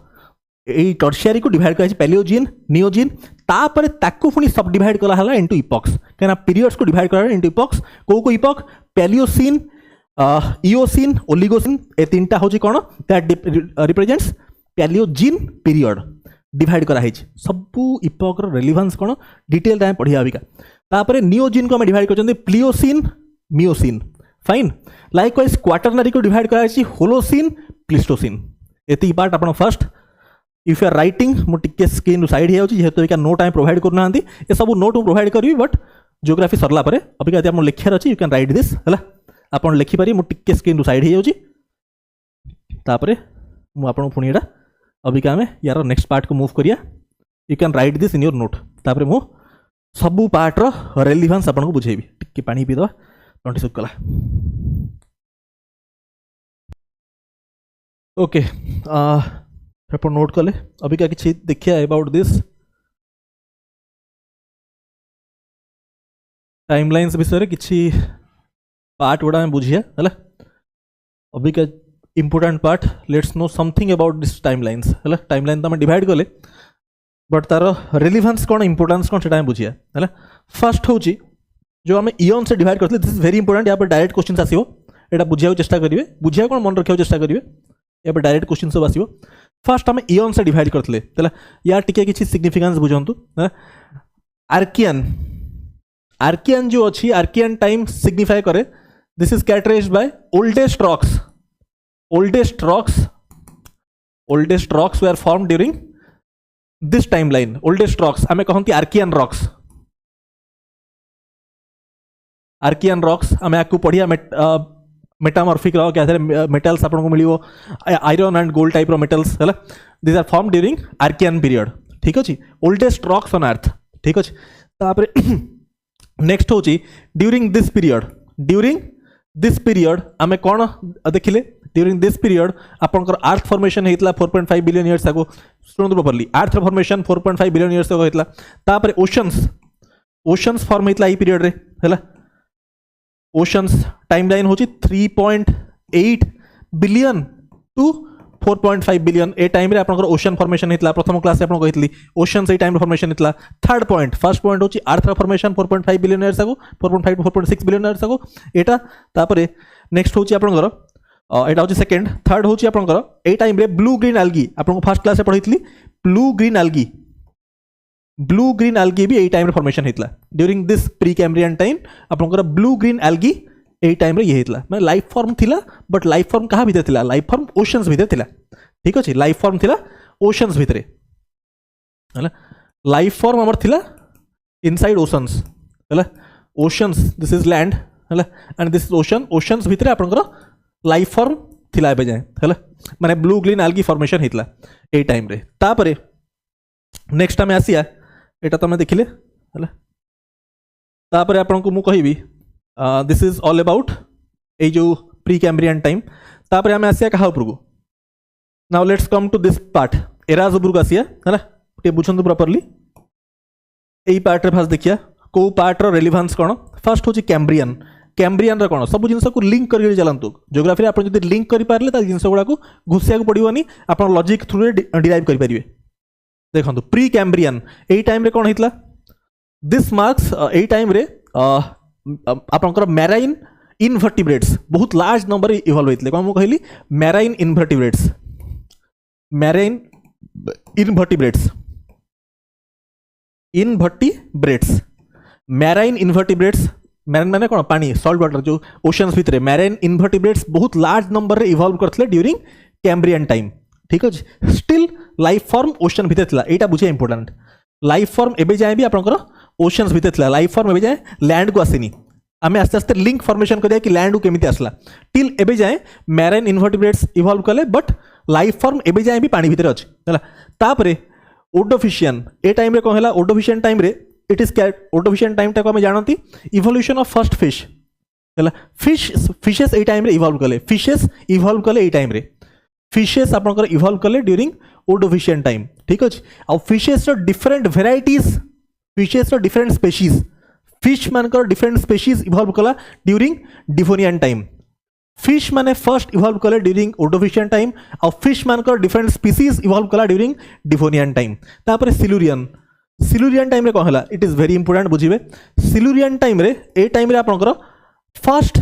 A tertiary को डिवाइड कराई पैलियोजिन नियोजिन तापर ताकू पुनी सब डिवाइड कला हला इनटू इपॉक्स कहना पीरियड्स को डिवाइड करा इनटू इपॉक्स को इपॉक पैलियोसिन इओसिन ओलिगोसिन ए 3टा होची कौन that represents Paleogene period divide करा है सबू इपॉक रो रेलेवेंस कौन डिटेल टाइम पढ़िया अबिका तापर नियोजिन को हम डिवाइड करछन Pliocene Miocene fine likewise quaternary को डिवाइड करा है होलोसिन प्लिस्टोसिन एति पार्ट आपण first if you are writing मुझे स्क्रीन साइड हो जेहेतु एक नोट आम प्रोवाइड करना ये सब नोट मुझे प्रोवाइड करी बट जियोग्राफी सरला पर अभी आप लिखार अच्छी यू कैन राइट दिस है आप लिखिपारे मुझे स्क्रीन साइड हो पुणी यहाँ अभी आम यार नेक्स्ट पार्ट को मूव करिया you can write this in your note तापर मु सबू पार्टर रेलिवेंस आपको बुझेबी टिके पानी पीदवा तंटी सुख कला ओके आप नोट कले अभी क्या किसी देखिए अबाउट दिस टाइमलाइंस विषय किसी पार्ट गुड़ा बुझिया है अभी क्या important part let's know something about this timelines है टाइमलाइन तो आम डिवाइड कले बट तार रेलिवेंस कौन इंपोर्टेंस कौन से बुझिया है फर्स्ट हूँ जो आम इयन से डिवाइड करते दिस इज वेरी इंपोर्टेंट यहाँ पर डायरेक्ट क्वेश्चन आसो यहाँ बुझा चेष्टा करेंगे बुझा कौन मन रखा चेष्टा करेंगे यहाँ पर डायरेक्ट क्वेश्चन सब आसो फर्स्ट आम इयन से डिवाइड करते यार टिके किसी सिग्निफिकेंस बुझंतु आर्कियन जो अच्छी आर्कियन टाइम सिग्निफाई करे this is characterised by oldest rocks were form during this timeline oldest rocks आम कहती आर्कियन रॉक्स आम आपको पढ़िया मेटामॉर्फिक क्या मेटल्स आपको मिलो iron and gold type metals है this are form during Archean period ठीक अच्छे ओल्डेस्ट रॉक्स ऑन अर्थ ठीक अच्छे तापर नेक्स्ट हूँ ड्यूरिंग दिस पीरियड आम कौन देखिले ड्यूरिंग दिस पीरियड आपंकर अर्थ फॉर्मेशन होता 4.5 बिलियन इयर्स आगो शुणु प्रॉपर्ली अर्थ फॉर्मेशन 4.5 बिलियन इयर्स आगो होता तापर ओशंस फॉर्म होता ये पीरियड रे है ओशंस टाइमलाइन हूँ 3.8 बिलियन टू 4.5 बिलियन ए टाइम रे आपनकर ओशन फॉर्मेशन होता प्रथम क्लास आपको कही ओशन से टाइम फॉर्मेशन होता थर्ड पॉइंट फर्स्ट पॉइंट हूँ अर्थ फॉर्मेशन 4.5 बिलियन इयर्स आगो 4.5 टू 4.6 बिलियन इयर्स आगो एटा तापर नेक्स्ट हूँ आपनकर एटा हूँ सेकेंड थर्ड हूँ आपनकर ए टाइम रे ब्लू ग्रीन एल्गी आपको फर्स्ट क्लास पढ़ी ब्लू ग्रीन एल्गी भी ए टाइम रे फॉर्मेशन होता during this pre Cambrian time आपनकर ब्लू ग्रीन एल्गी यही टाइम रे ये होता मैं लाइफ फॉर्म थिला बट लाइफ फॉर्म कहाँ भितर थिला लाइफ फॉर्म ओशंस भितर थिला ठीक अच्छे लाइफ फॉर्म थिला ओशंस भितर है लाइफ फॉर्म आमर थिला इनसाइड ओशंस है ओशंस दिस इज लैंड है and this is ocean oceans भितर आपंकर लाइफ फॉर्म थिला एबे जाए है माने ब्लू ग्रीन आल्गी फॉर्मेशन होता ए टाइम रे तापरे नेक्स्ट आम आसिया एटा तुम देखिले है तापर आपन को मु कहबी this is all about a जो प्री कैम्ब्रियन टाइम तापर आम आसिया कहा उपरको now let's come to this part eras उपरको आसिया है टे बुझंतु प्रॉपर्ली एई पार्ट रे फास्ट देखिया को पार्ट रो रेलेवेंस कोन फर्स्ट होची कैम्ब्रियन कैम्ब्रियन कोण सब जिनस को लिंक करके चलतु जियोग्राफी आप लिंक कर पारे जिनस गुड़ा को घुसिया पड़ोनी आप लॉजिक थ्रू रे डिराइव कर पारे देखो प्री कैम्ब्रियन यही टाइम रे कौन होता दिस मार्क्स यही टाइम रे आपंकर मैराइन इनवर्टिब्रेट्स बहुत लार्ज नंबर इवॉल्व होते कौन मुझे कहली marine invertebrates marine invertebrates invertebrates marine invertebrates marine माने कौन पानी सॉल्ट वाटर जो ओशंस भितर मैराइन इनवर्टिब्रेट्स बहुत लार्ज नंबर रे इवॉल्व करते ड्यूरिंग कैम्ब्रियन टाइम ठीक अच्छे स्टिल लाइफ फॉर्म ओशन भितर थिला एटा बुझे इंपोर्टेंट लाइफ फॉर्म एबे जाए भी आपनकर ओशंस भितर थिला लाइफ फॉर्म एबे जाए लैंड को आसीनी आमे आस्ते आस्ते लिंक फॉर्मेशन करिया कि लैंड को केमिति आसला टिल एबे जाए मैराइन इनवर्टिब्रेट्स इवॉल्व कले बट लाइफ फॉर्म एबे जाए भी पानी भितर अछि हला तापरे ओडोफिशियन ए टाइम रे कोन हला ओडोफिशियन टाइम रे इट इज ओडोफिशियन टाइम टा को हमें जानती इवोल्यूशन ऑफ फर्स्ट फिश हला फिशेस ए टाइम रे इवॉल्व कले फिशेस इवॉल्व कले ए टाइम रे फिशेस आपनकर इवॉल्व कले ड्यूरिंग ओडोफिशियन टाइम ठीक अच्छे आ फिशेस रो डिफरेंट वेराइटीज फिशेस रो डिफरेंट स्पेसीज फिश मानकर डिफरेंट स्पेसीज इवॉल्व कला ड्यूरिंग डिवोनियन टाइम फिश माने फर्स्ट इवॉल्व कले ड्यूरिंग ओडोफिशियन टाइम आ फिश मानकर डिफरेंट स्पीसीज इवॉल्व कला ड्यूरिंग डिवोनियन टाइम तापर सिलुरियन सिलुरियन टाइम रे कौन है इट इज वेरी इंपोर्टेंट बुझे सिलुरियन टाइम रे ए टाइम रे आपनकर फर्स्ट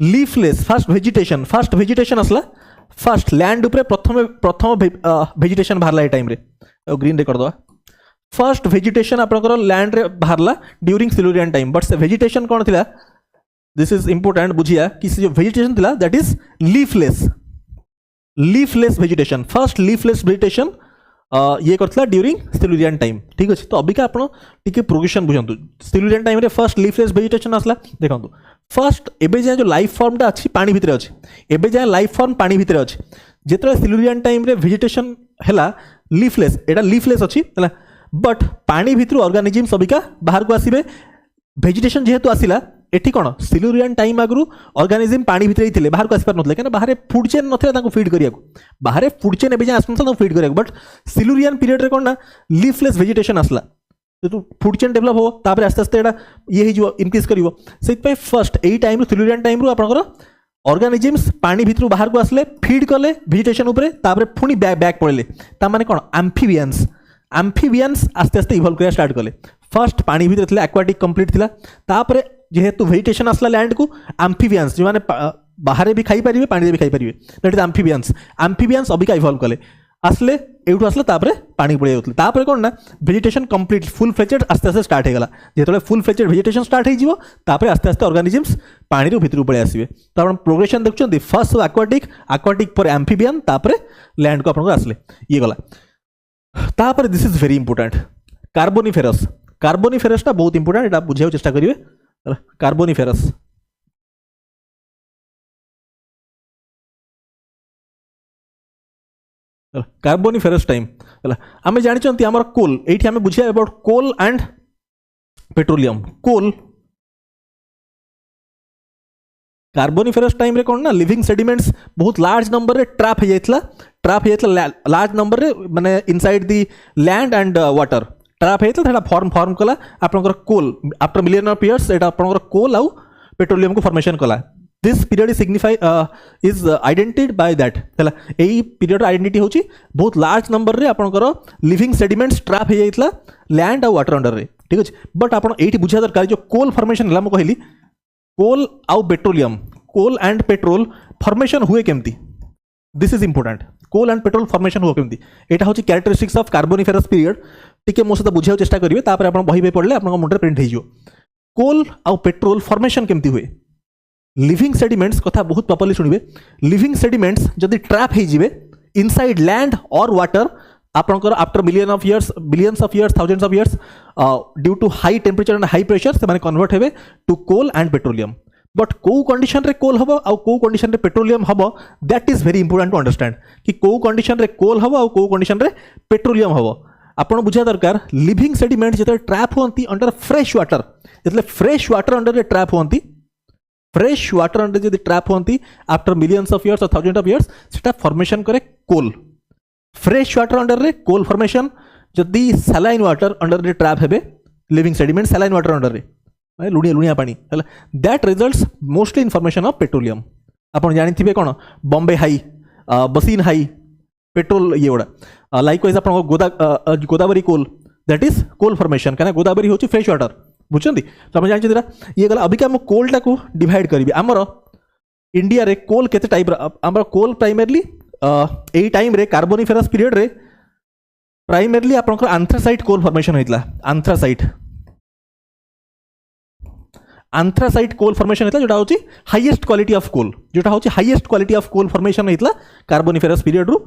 लीफलेस फर्स्ट वेजिटेशन आसला फर्स्ट लैंड उपरे प्रथम वेजिटेशन बाहरला ए टाइम रे ग्रीन रे कर दवा फर्स्ट वेजिटेशन आपनकर लैंड रे बाहरला ड्यूरिंग सिलुरियन टाइम बट से वेजिटेशन कौन थिला दिस इज इंपोर्टेंट बुझिया कि जो वेजिटेशन थिला that is leafless vegetation first leafless vegetation ये करथिला ड्यूरिंग सिलुरियन टाइम ठीक अच्छे तो अबिका आपण टिके प्रोग्रेशन बुझंतु सिलुरियन टाइम रे फर्स्ट लीफलेस वेजिटेशन आसला देखंतु फर्स्ट एबे जाए जो लाइफ फॉर्म टा अच्छी पानी भितर अच्छे एबे जाए लाइफ फॉर्म पानी भितर अच्छे जिते सिलुरियन टाइम रे वेजिटेशन हैला लीफलेस एटा लीफलेस अच्छी है बट पानी भितर ऑर्गेनिज्म सबिका बाहर को आसीबे वेजिटेशन जेहेतु आसिला एठी कौन सिलुरियन टाइम आगु ऑर्गेनिज्म पानी भितर ही थे बाहर को आसपार ना क्या बाहर फूड चेन ना फीड करिया बाहर फूड चेन एबे आसना फीड करिया बट सिलुरियन पीरियड रे कौन ना लीफलेस वेजिटेशन आसला तो फूड चेन डेभलप हो तापर आस्ते आस्ते एटा ये हो इनक्रीज करिवो सेति फर्स्ट एई टाइम सिलुरियन टाइम रू आपनकर ऑर्गेनिज्म्स पानी भितर बाहर को आसले फीड कले वेजिटेशन उपरे तापर पुणी बैक पड़े ता माने कौन एम्फीबियंस आस्ते आस्ते इवॉल्व करिया स्टार्ट कले फर्स्ट पानी भितर थिला एक्वाटिक कंप्लीट थिला तापर जेहेतु वेजिटेशन आसला लैंड को एम्फीबियंस जो माने बाहर भी खाई परिबे पानी भी खाई परिबे दैट इज एम्फीबियंस अबिका इवॉल्व कले आसले एठू आसले तापर पानी पड़े जाउतले तापर कोन ना वेजिटेशन कंप्लीट फुल फ्लेजेड आस्ते आस्ते स्टार्ट हेगला जेतले फुल फ्लेजेड वेजिटेशन स्टार्ट हे जीवो तापर आस्ते आस्ते ऑर्गेनिज्म्स पानी रो भितर पड़े आसीबे तो आपण प्रोग्रेशन देखछन्ती फर्स्ट एक्वाटिक पर एम्फीबियन तापर लैंड को आपण आसले ये गला तापर this is very important Carboniferous टा बहुत इंपोर्टेंट एटा बुझिया चेष्टा करिवे कार्बोनिफेरस कार्बोनिफेरस टाइम आम जानी आम कोल ये आम बुझिया about coal and petroleum coal Carboniferous time रे कौन ना लिविंग सेडिमेंट्स बहुत लार्ज नंबर रे ट्रैप हो जाता लार्ज नंबर रे माने inside the land and water trap होता फॉर्म कला आपनकर coal after million of years एटा आपनकर कोल आउ पेट्रोलियम को फॉर्मेशन कला this period is identified by that है यही पीरियड आइडेंटिटी होची बहुत लार्ज नंबर रे आपनकर लिविंग सेडिमेंट्स ट्रैप हो जाता लैंड आउ वाटर अंडर रे ठीक अच्छे बट आप बुझा दरकार जो कोल फॉर्मेशन है कहली कोल आउ petroleum coal and petrol formation हुए केमती this is important coal and petrol formation हुए केमती एटा होची कैरेक्टरिस्टिक्स ऑफ कार्बोनिफेरस पीरियड टिके मो सहित बुझाऊ चेष्टा करेंगे तापर आप बही पे पढ़ले आप मुंडे प्रिंट हो कोल आउ पेट्रोल फॉर्मेशन केमती हुए लिविंग सेडिमेंट्स कथा बहुत प्रॉपर्ली सुनिबे लिविंग सेडिमेंट्स जदि ट्रैप हो जिवे इनसाइड लैंड और वाटर आपनकर after billions of years thousands of years due to high temperature and high pressure से माने कन्वर्ट हेबे to coal and petroleum but को कंडीशन रे कोल हबो आ को कंडीशन रे पेट्रोलियम हबो that is very important to understand कि को कंडीशन रे कोल हबो आ को कंडीशन रे पेट्रोलियम हबो आपण बुझा दरकार लिविंग सेडिमेंट जते ट्रैप होंती अंडर फ्रेश वाटर जते फ्रेश वाटर अंडर रे ट्रैप होंती फ्रेश वाटर अंडर जदि ट्रैप होंती आफ्टर मिलियंस ऑफ इयर्स और थाउजेंड ऑफ इयर्स सेटा फॉर्मेशन करे कोल फ्रेश वाटर अंडर रे कोल फॉर्मेशन जदि सलाइन वाटर अंडर रे ट्रैप हेबे living sediment saline water under रे लुणिया लुणिया पानी है that results mostly in formation of petroleum आपण जानिथिबे कोन बॉम्बे हाई बसीन हाई पेट्रोल ये गुड़ा लाइकवाइज आप Godavari coal that is coal formation कहीं गोदावरी होची फ्रेश वाटर बुझुंदी तो हम जानते ये गला अबिका हम कोलटा को डिवाइड करी आमर इंडिया रे कोल केते टाइप आमर कोल प्राइमरली एई टाइम रे कार्बोनिफेरस पीरियड रे प्राइमरली आपनकर आंथ्रासाइट कोल फॉर्मेशन होइतला आंथ्रासाइट कोल फॉर्मेशन होइतला जोटा होची हाईएस्ट क्वालिटी ऑफ कोल जोटा होची highest quality of coal formation होइतला कार्बोनिफेरस पीरियड रु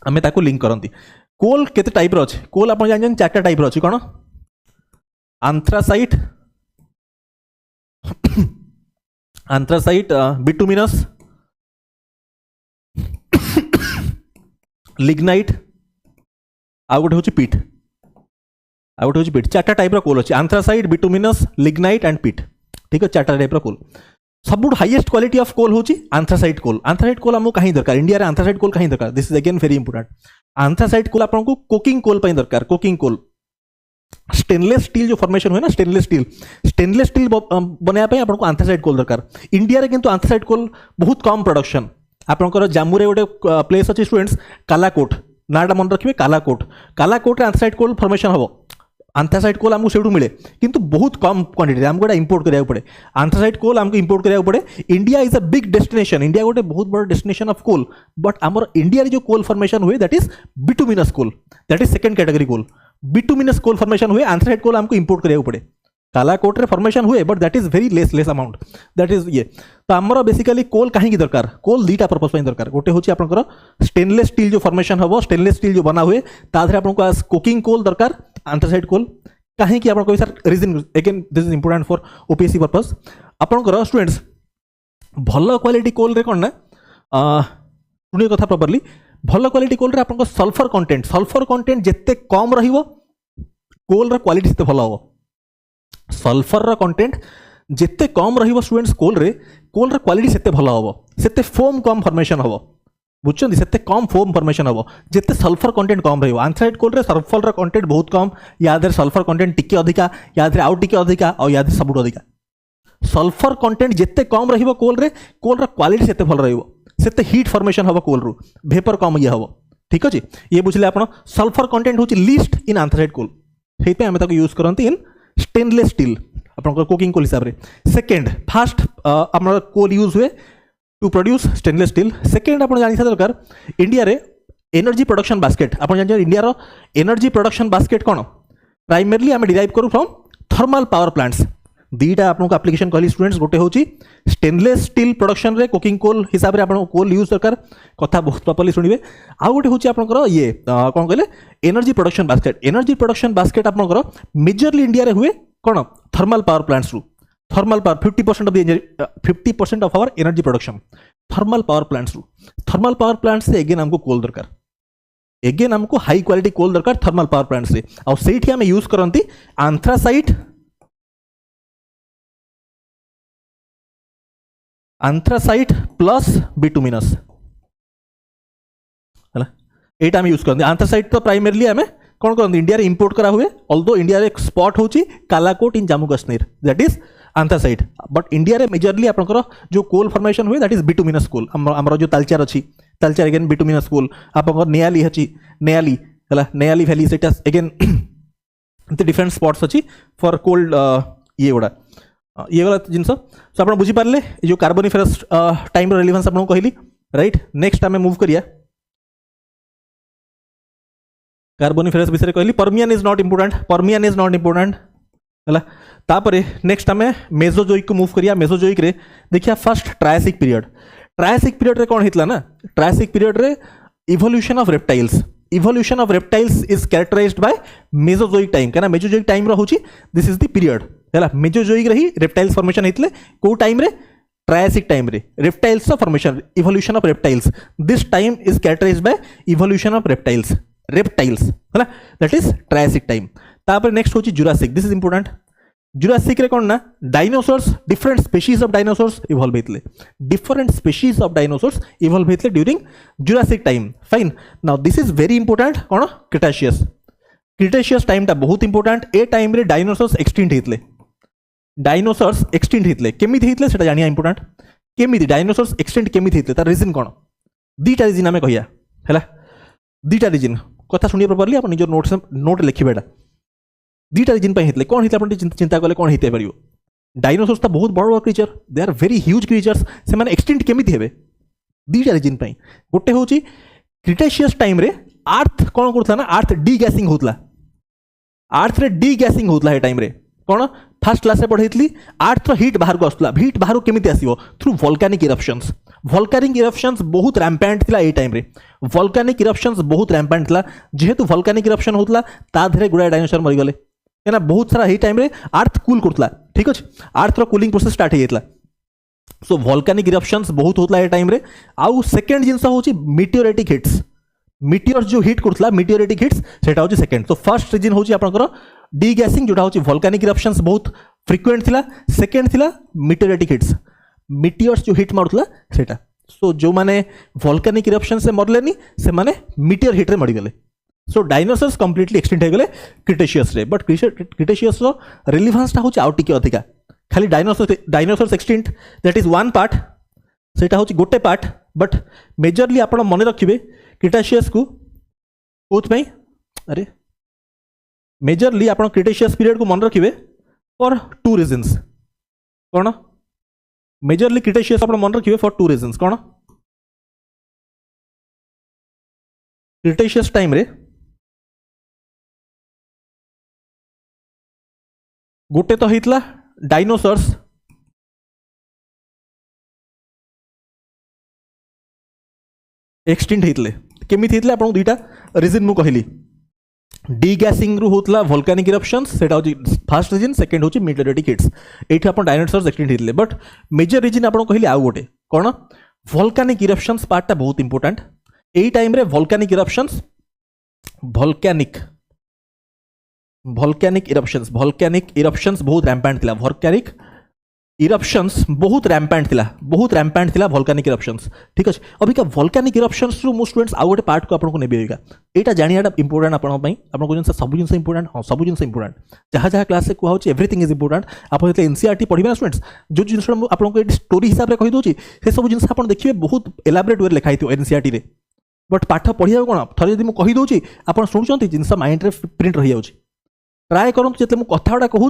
आमे ताको लिंक करंती कोल केते टाइप रो अछि कोल आपण जान चारटा टाइप रो अछि कोन आंथ्रासाइट बिटुमिनस लिग्नाइट आ गोटे होची पीट चारटा टाइप रो कोल अछि आंथ्रासाइट बिटुमिनस लिग्नाइट एंड पीट ठीक है चारटा टाइप रो कोल सबुठ हाईएस्ट क्वालिटी ऑफ कोल होची आंथ्रासाइट कोल हमको कहीं दरकार इंडिया रे आंथ्रासाइट कोल कहीं दरकार this is again very important anthracite coal आपन को कुकिंग कोल पई दरकार कुकिंग कोल स्टेनलेस स्टील जो फॉर्मेशन हुए ना स्टेनलेस स्टील बनाया पे आपन को आंथ्रासाइट कोल दरकार इंडिया रे किंतु आंथ्रासाइट कोल बहुत कम प्रोडक्शन आपनकर जम्मू रे गोटे प्लेस अछि स्टूडेंट्स कालाकोट नाटा मन रखिबे कालाकोट रे आंथ्रासाइट कोल फॉर्मेशन हबो आंथ्रासाइट कोल हमको सेठू मिले किंतु बहुत कम क्वांटिटी हमको इंपोर्ट करिया पड़े आंथ्रासाइट कोल हमको इंपोर्ट करिया पड़े India is a big destination India गोटे बहुत बड़ा डेस्टिनेशन ऑफ कोल बट आमर इंडिया रे जो कोल फॉर्मेशन हुए that is bituminous coal that is second category coal bituminous coal formation हुए आंथ्रासाइट कोल हमको इंपोर्ट करिया पड़े कालाकोट रे फॉर्मेशन हुए but that is very less amount that is ये तो आमर बेसिकली कोल कहीं दरकार कोल दीटा पर्पस पे दरकार गोटे होची आपनकर स्टेनलेस स्टील जो फॉर्मेशन हबो स्टेनलेस स्टील जो बना हुए ताधरे आपनको कुकिंग कोल दरकार आंथ्रासाइट कोल कहीं कि आपन कोई sir reason again this is important for OPSC purpose आपनकर स्टूडेंट्स भलो क्वालिटी कोल रे कोन ना सुनिए कथा प्रॉपर्ली भलो क्वालिटी कोल रे आपनको सल्फर कंटेंट जत्ते कम रहिबो कोल रे क्वालिटी सेते भलो हो सल्फर रा कंटेंट जिते कम रहिबो स्टूडेंट्स कोल रे क्वालिटी सेते भलो होबो सेते फोम कम फॉर्मेशन होबो बुझछन सेते कम फोम फॉर्मेशन होबो जिते सल्फर कंटेंट कम रहिबो आंथ्रासाइट कोल रे सल्फर रा कंटेंट बहुत कम यादर सल्फर कंटेंट टिके अधिका यादर आउट टिके अधिका और यादर सबुट अधिका सल्फर कंटेंट जिते कम रहिबो कोल रा क्वालिटी सेते भलो रहिबो सेते हीट फॉर्मेशन होबो कोल रु वेपर कम ये होबो ठीक अछि ये बुझले आपण सल्फर कंटेंट होची लीस्ट इन आंथ्रासाइट कोल सेते हम ताको यूज करंती इन स्टेनलेस स्टील आपन कुकिंग कोल हिसाब रे सेकंड फास्ट हमर कोल यूज हुए to produce stainless steel second आपन जानि दरकार इंडिया रे एनर्जी प्रोडक्शन बास्केट आपन जानि इंडिया रो एनर्जी प्रोडक्शन बास्केट कोन प्राइमरली हम डिराइव करू फ्रॉम थर्मल पावर प्लांट्स दीटा आपन को एप्लीकेशन कहली स्टूडेंट्स गोटे होची स्टेनलेस स्टील प्रोडक्शन रे कुकिंग कोल हिसाब रे आपन कोल यूज दरकार कथा बहुत प्रॉपर्ली सुनिबे आ गोटे होची आपनकर ये कोन कहले एनर्जी प्रोडक्शन बास्केट आपनकर मेजरली इंडिया रे हुए कोन थर्मल पावर प्लांट्स रु thermal power 50% of our energy production thermal power plants से अगेन हमको कोल दरकार अगेन हमको हाई क्वालिटी कोल दरकार थर्मल पावर प्लांट से और सेठी हम यूज करंती आंथ्रासाइट प्लस बिटुमिनस है एटा हम यूज करते आंथ्रासाइट तो प्राइमरली हमें कौन करते इंडिया रे इंपोर्ट करा हुए ऑल्दो इंडिया रे एक स्पॉट होची Kalakot in Jammu Kashmir that is anthracite but India रे मेजरली आपनकर जो कोल फॉर्मेशन हुए दैट इज बिटुमिनस कोल हमर जो तालचार अछि तालचार अगेन बिटुमिनस कोल आपनकर नेयाली अछि नेयाली वैली सेटा अगेन डिफरेंट स्पॉट्स अछि फॉर कोल्ड ये गुडा ये वाला जिनस सो आप बुझी पारे जो कार्बोनिफेरस टाइम रेलेवेंस आपको कहली राइट नेक्स्ट आम मूव करिया कार्बोनिफेरस विषय कहली पर्मियन इज नॉट इंपोर्टेंट है तापर नेक्स्ट आम मेसोजोइक को मूव करिया मेसोजोइक रे देखिया फर्स्ट ट्रायसिक पीरियड रे कौन होता ना ट्रायसिक पीरियड रे evolution of reptiles is characterised by Mesozoic time क्या मेसोजोइक टाइम रोचे दिस इज द पीरियड है मेसोजोइक रे ही रेप्टाइल्स फॉर्मेशन होते को टाइम रे ट्रायसिक टाइम रे reptiles formation evolution of reptiles this time is characterised by evolution of reptiles है दैट इज ट्रायसिक टाइम तापर नेक्स्ट होची Jurassic this is important Jurassic रे कौन ना dinosaurs different species of डायनोसॉर्स evolve होते different species of डायनोसॉर्स evolve होते during Jurassic time find now this is very important कौन Cretaceous time टा बहुत इंपोर्टेंट ए टाइम रे डायनोसॉर्स एक्सटिंक्ट होते केमिति होते सेटा जानिया इंपोर्टेंट केमिति डायनोसॉर्स एक्सटिंक्ट केमिति होते तार रीजन कौन दीटा रीजन आमे कहिया हैला दीटा रीजन कथा सुनिए प्रॉपर्ली आप निजर नोट लिखिबेटा दीटा रीजन होते कौन होते आप चिंता कले कौन होते पार डायनोसॉर्स तो बहुत बड़ बड़ creature they are very huge creatures से माने एक्सटिंक्ट केमिति हेबे दीटा रीजन गोटे हूँ क्रिटेशियस टाइम रे अर्थ कौन करता ना अर्थ डी गैसिंग होता अर्थ रे डी गैसिंग होता है टाइम रे कौन फास्ट क्लास रे पढ़ाई अर्थ हीट बाहर को आसला हीट बाहर केमिति आसीबो थ्रू वोल्केनिक इरप्शंस बहुत रैम्पेंट थिला ए टाइम रे वोल्केनिक इरप्शंस बहुत रैम्पेंट थिला जेहेतु वोल्केनिक इरप्शन होतला ता धरे गुडा डायनासोर मरि गले केना बहुत सारा ए टाइम रे अर्थ कूल करतला ठीक अछि अर्थ रो कूलिंग प्रोसेस स्टार्ट हेतला सो वोल्केनिक इरप्शंस बहुत होतला ए टाइम रे आउ सेकंड जिंस होची मीटियोरेटिक हिट्स मीटियोर जो हिट करतला मीटियोरेटिक हिट्स सेटा होची सेकंड सो फर्स्ट रीजन होची आपनकर डी गैसिंग जोटा होची वोल्केनिक इरप्शंस बहुत फ्रीक्वेंट थिला सेकंड थिला मीटियोरेटिक हिट्स मीटियोर्स जो हिट मारुतला सेटा सो जो माने वोल्केनिक इरप्शन से मरलेनी से माने मीटियर हिट रे मरि गले सो डायनोसॉर्स कंप्लीटली एक्सटिंक्ट हो गले क्रिटेशियस रे बट क्रिटेशियस रो रिलेवेंस ता होची आउट टिके अधिका खाली dinosaurs extinct that is one part सेटा होची गोटे पार्ट बट मेजरली आपण मने रखिबे क्रिटेशियस को कोथ पई अरे मेजरली आपण क्रिटेशियस पीरियड को मन रखिबे फॉर टू रीजंस कोन मेजरली क्रिटेशियस आपण मन रखिबे फॉर टू रीजंस कोन क्रिटेशियस टाइम रे गोटे तो होता डायनोसॉर्स एक्सटिंक्ट होते केमिति होते आपको दुईटा रीजन मु कहली डी गैसिंग रु होतला वोल्केनिक इरप्शंस सेटा होची फर्स्ट रीजन सेकंड होची मीटियोरेटिक हिट्स एठी आपण डायनोसॉर्स एक्सटिंक्ट होते बट मेजर रीजन आपको कहली आउ गोटे कोन वोल्केनिक इरप्शंस पार्ट टा बहुत इंपोर्टेंट एई टाइम रे वोल्केनिक इरप्शंस वोल्केनिक इरप्शंस बहुत रैम्पेंट थिला वोल्केनिक इरप्शंस बहुत रैम्पेंट थिला वोल्केनिक इरप्शंस ठीक अछि अभी का वोल्केनिक इरप्शंस रु मो स्टूडेंट्स आउ गोटे पार्ट को आपको नेबेगा एटा जानियाटा इंपोर्टेंट आपन पई आपन जिनस सब जिनस इंपोर्टेंट हां सब जिनस इंपोर्टेंट जहाँ जहाँ क्लास से कहउछि एवरीथिंग इज इंपोर्टेंट आप जते एनसीईआरटी पढिबे ना स्टूडेंट्स जो जिनस आपन को स्टोरी हिसाब रे कहि दोछि से सब जिनस आपन देखिबे बहुत एलाबोरेट वे लिखाई थियो एनसीईआरटी रे बट पाठ पढ़िया कौन थरे जब मुझे कहीदे आप शुणुंट जिनस माइंड रे प्रिंट रही जाऊँगी ट्राए करूँ जिते मुझे कथा गुड़ा कहूँ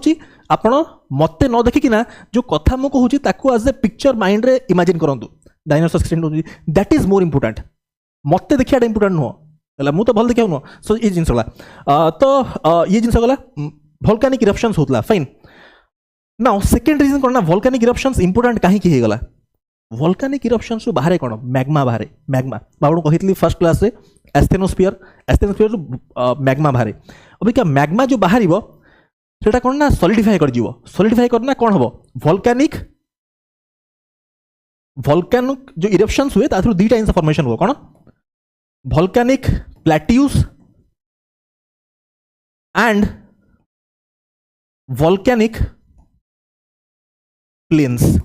आपण मत न देखिकिना जो कथा मुझे कहूँ ताकू एज ए पिक्चर माइंड रे इमेजिन करूँ dinosaurs extinct that is more important मत देखा इंपोर्टेंट नुह है मुझे भल देखा नुह सो ये जिन गला तो ये जिन गला वोल्केनिक इरप्शंस होता फाइन नाउ सेकेंड रीजन कौन ना वोल्केनिक इरप्शंस इंपोर्टेंट कहीं होगा वोल्केनिक इरप्शंस बाहर कौन मैग्मा बाहर मैग्मा आपको कही फर्स्ट क्लास रे एस्थेनोस्फीयर मैग्मा बाहर अभी क्या मैग्मा जो बाहर सेटा कौन ना सॉलिडिफाई करना कौन हम वोल्केनिक जो इरप्शंस हुए ताथुर दुईटा जिन फॉर्मेशन हुआ कौन वोल्केनिक प्लैट्यूज एंड वोल्केनिक प्लेन्स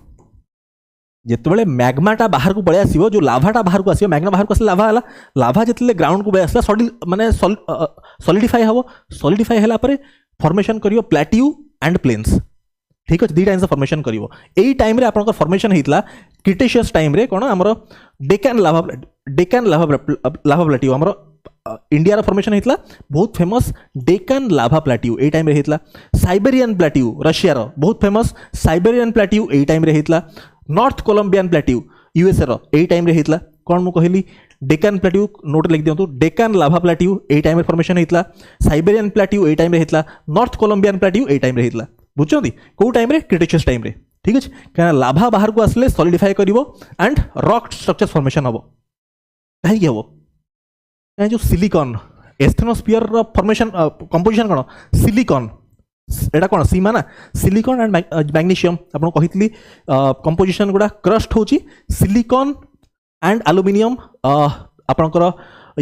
जिते मैग्माटा बाहर को पड़े आसो जो लाभाटा बाहर को आसो मैग्मा बाहर को लाभा है लाभा जिते ग्राउंड को आसला माने सॉलिडिफाई हम सॉलिडिफाई है फॉर्मेशन करियो प्लैट्यू एंड प्लेन्स ठीक अच्छे दुईटा जिन फॉर्मेशन करियो एई टाइम रे आपन फॉर्मेशन होता क्रिटेशियस टाइम रे कौन आमर डेकान लाभा प्लैट्यू आमर इंडिया फॉर्मेशन होता बहुत फेमस डेकान लाभा प्लैट्यू ए टाइम रे होता साइबेरियन प्लैट्यू रशिया रो बहुत फेमस साइबेरियन प्लैट्यू ए टाइम रे होता नॉर्थ कोलंबियन प्लैट्यू यूएसए रो ए टाइम रे होता कौन मु कहली डेकान प्लैट्यू नोट लिख दिंतु डेकान लाभा प्लैट्यू ए टाइम रे फॉर्मेशन होता साइबेरियन प्लैट्यू ए टाइम रे होता नॉर्थ कोलंबियन प्लैट्यू ए टाइम रे होता बुझुଛନ୍ତି को टाइम रे क्रिटेशियस टाइम रे ठीक अछि कना लाभा बाहर को आसले सॉलिडिफाई करिवो एंड रॉक स्ट्रक्चर फॉर्मेशन हबो काहे हबो ए जो सिलिकॉन एस्थेनोस्फियर रो फॉर्मेशन कंपोजिशन कोन सिलिकॉन एटा कोन सीमा ना सिलिकॉन एंड मैग्नीशियम आपन कहितली कंपोजिशन गुडा क्रस्ट होची सिलिकॉन एंड एल्युमिनियम आपनकर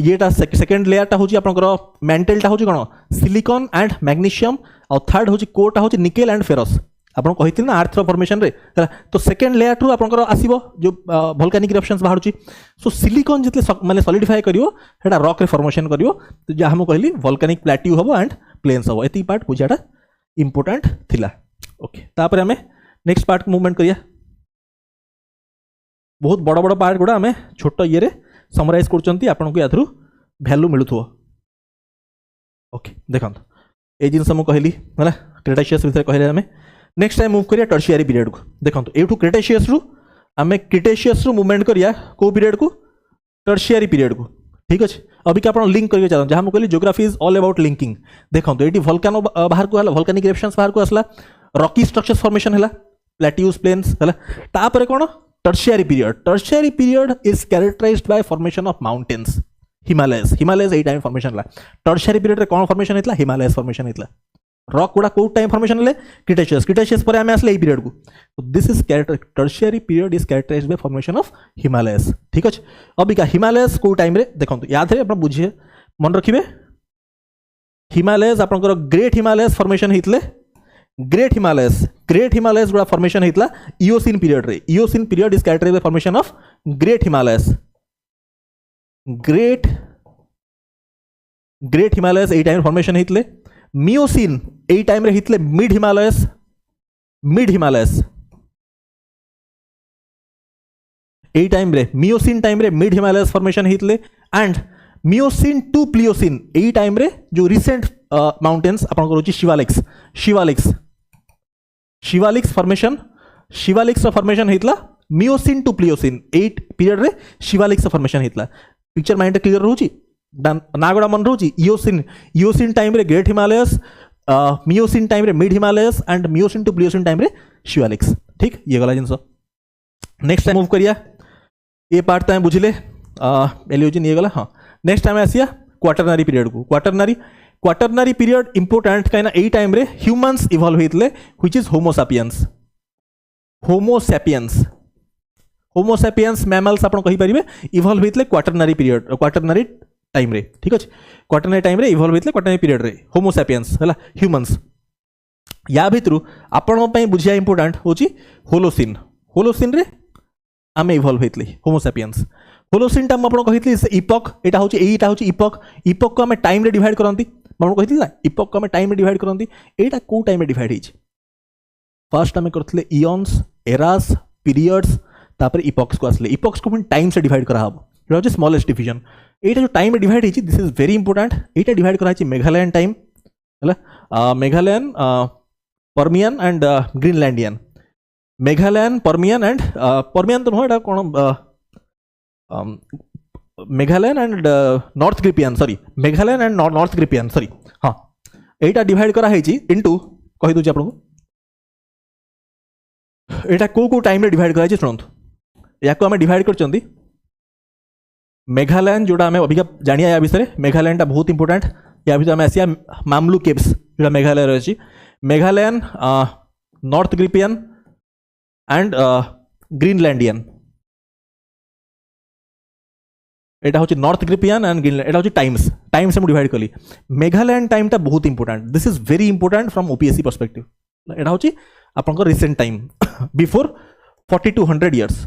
येटा सेकंड लेयर टा होची आपनकर मेंटल टा होची कोन सिलिकॉन एंड मैग्नीशियम और थर्ड होची कोटा होची निकेल एंड फेरस आपन कहितली ना अर्थ रो फॉर्मेशन रे तो सेकंड लेयर टू आपनकर आसीबो जो वोल्केनिक इरप्शंस बाहरची सो सिलिकॉन जितले माने सॉलिडिफाई करिवो हेटा रॉक रे फॉर्मेशन करिवो तो जे हम कहली वोल्केनिक प्लेट्यू हबो एंड प्लेन्स हबो एती पार्ट बुझाटा इंपोर्टेंट थिला ओके तापर हमें नेक्स्ट पार्ट मूवमेंट करिया बहुत बड़ बड़ पार्ट गुड़ा आम छोट ये रे समराइज करछंती आपन को याथरु वैल्यू मिलुथो ओके देखो ए जिनस मु कहली हला क्रेटाशियस विषय कहले हमें नेक्स्ट टाइम मूव करिया टर्शियरी पीरियड को देखो एठू क्रेटाशियस रु आम क्रिटेशियस रु मूवमेंट करिया को पीरियड को टर्शियरी पीरियड को ठीक अच्छे अभी क्या आप लिंक करके चलते जहाँ मुझे कहली geography is all about linking देखो ये वोल्केनो बाहर को वोल्केनिक इरप्शंस बाहर को आसला रॉकी स्ट्रक्चर्स फॉर्मेशन है प्लेट्यूज प्लेन्स है तापर कौन Tertiary period is characterised by formation of mountains Himalayas ए टाइम फॉर्मेशन है टर्शियरी पीरियड रे कौन फॉर्मेशन होता हिमालयस फॉर्मेशन होता रॉक गुड़ा को टाइम फॉर्मेशन है क्रिटेशियस पर आम आसले पीरियड को तो this is Tertiary period is characterised by formation of Himalayas ठीक अच्छे अभी क्या हिमालयस को टाइम रे देखो याद है आप बुझे मन रखिए हिमालयस आप ग्रेट हिमालयस फॉर्मेशन होते ग्रेट हिमालयस गुड़ा फॉर्मेशन होता इओसिन पीरियड रे Eocene period is characterised by formation of great Himalayas ए टाइम फॉर्मेशन होते मियोसिन ए टाइम रे हितले मिड हिमालयस ए टाइम रे मियोसिन टाइम रे मिड हिमालयस फॉर्मेशन हितले एंड मियोसिन टू प्लियोसिन ए टाइम रे जो रिसेंट माउंटेन्स आपन करूची शिवालिक्स फॉर्मेशन हितला मियोसिन टू प्लियोसिन 8 पीरियड रे Shivaliks formation हितला picture mind clear रहूची नागड़ा मन रोची इओसिन टाइम रे ग्रेट हिमालयस मियोसिन टाइम रे mid Himalayas and Miocene to Pliocene time रे शिवालिक्स ठीक ये गला जिनस नेक्स्ट टाइम मूव करिया ये पार्ट टाइम बुझिले एलियोजिन ये गला हाँ नेक्स्ट टाइम आसिया क्वाटरनरी पीरियड को क्वाटरनरी पीरियड इंपोर्टेंट कहीं ए टाइम रे ह्यूमंस इवॉल्व होते व्हिच इज होमोसैपियंस मैमल्स आप कहि परिबे इवॉल्व होते क्वाटरनरी टाइम रे ठीक अच्छे क्वाटरनरी टाइम रे इवॉल्व होते क्वाटरनरी पीरियड रे होमोसैपियंस है ह्यूमंस या भितर आपण बुझिया इंपोर्टेंट होची होलोसिन रे आम इवॉल्व होते होमोसैपियंस होलोसिन टा मुझे कही इपॉक एटा होची इपॉक को आम टाइम रे डिवाइड करती मुझे कही इपॉक को आम टाइम रे डिवाइड करती एटा को टाइम रे डिवाइड होती फर्स्ट आम करते इयन्स एरास पीरियड्स तापर इपॉक्स को आसले इपॉक्स को टाइम से डिवाइड करा हबो एटा स्मॉलेस्ट डिवीजन एटा जो टाइम डिवाइड होती दिस इज वेरी इंपोर्टेंट एटा डिवाइड करा मेघालयन टाइम है Meghalayan Permian and Greenlandian Meghalayan Permian and Permian तो नुह कौन Meghalayan and Northgrippian sorry Meghalayan and Northgrippian sorry हाँ एटा डिवाइड करा इनटू कहि दूची आपको एटा को टाइम रे डिवाइड करा शुणु या को आम डिवाइड कर मेघालयन जोड़ा आम अभिका जानिया या विषय मेघालयन टा बहुत इंपोर्टेंट या भितर आम आसिया मामलू केव्स जोड़ा मेघालय रही मेघालयन नॉर्थ ग्रिपियन एंड ग्रीनलैंडियन एटा होची नॉर्थ ग्रिपियन एंड ग्रीनलैंड एटा होची टाइम्स से डिवाइड कली मेघालयन टाइम टा बहुत important this is very important from OPSC perspective एटा होची आपन recent time before 4200 years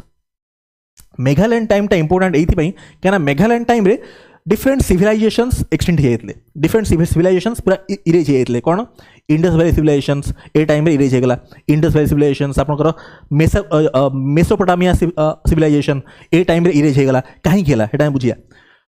Meghalayan time टा इंपोर्टेंट एथि क्या मेघालयन टाइम रे डिफरेंट सिविलाइजेशंस एक्सटेंड होते डिफरेंट सिविलाइजेशंस पूरा इरेज होते कौन इंडस वैली सिविलाइजेशंस ए टाइम रे इरेज होगा इंडस वैली सिविलाइजेशंस आपनकर मेसोपोटामिया सिविलाइजेशन ए टाइम रे इरेज होगा कहीं है बुझिया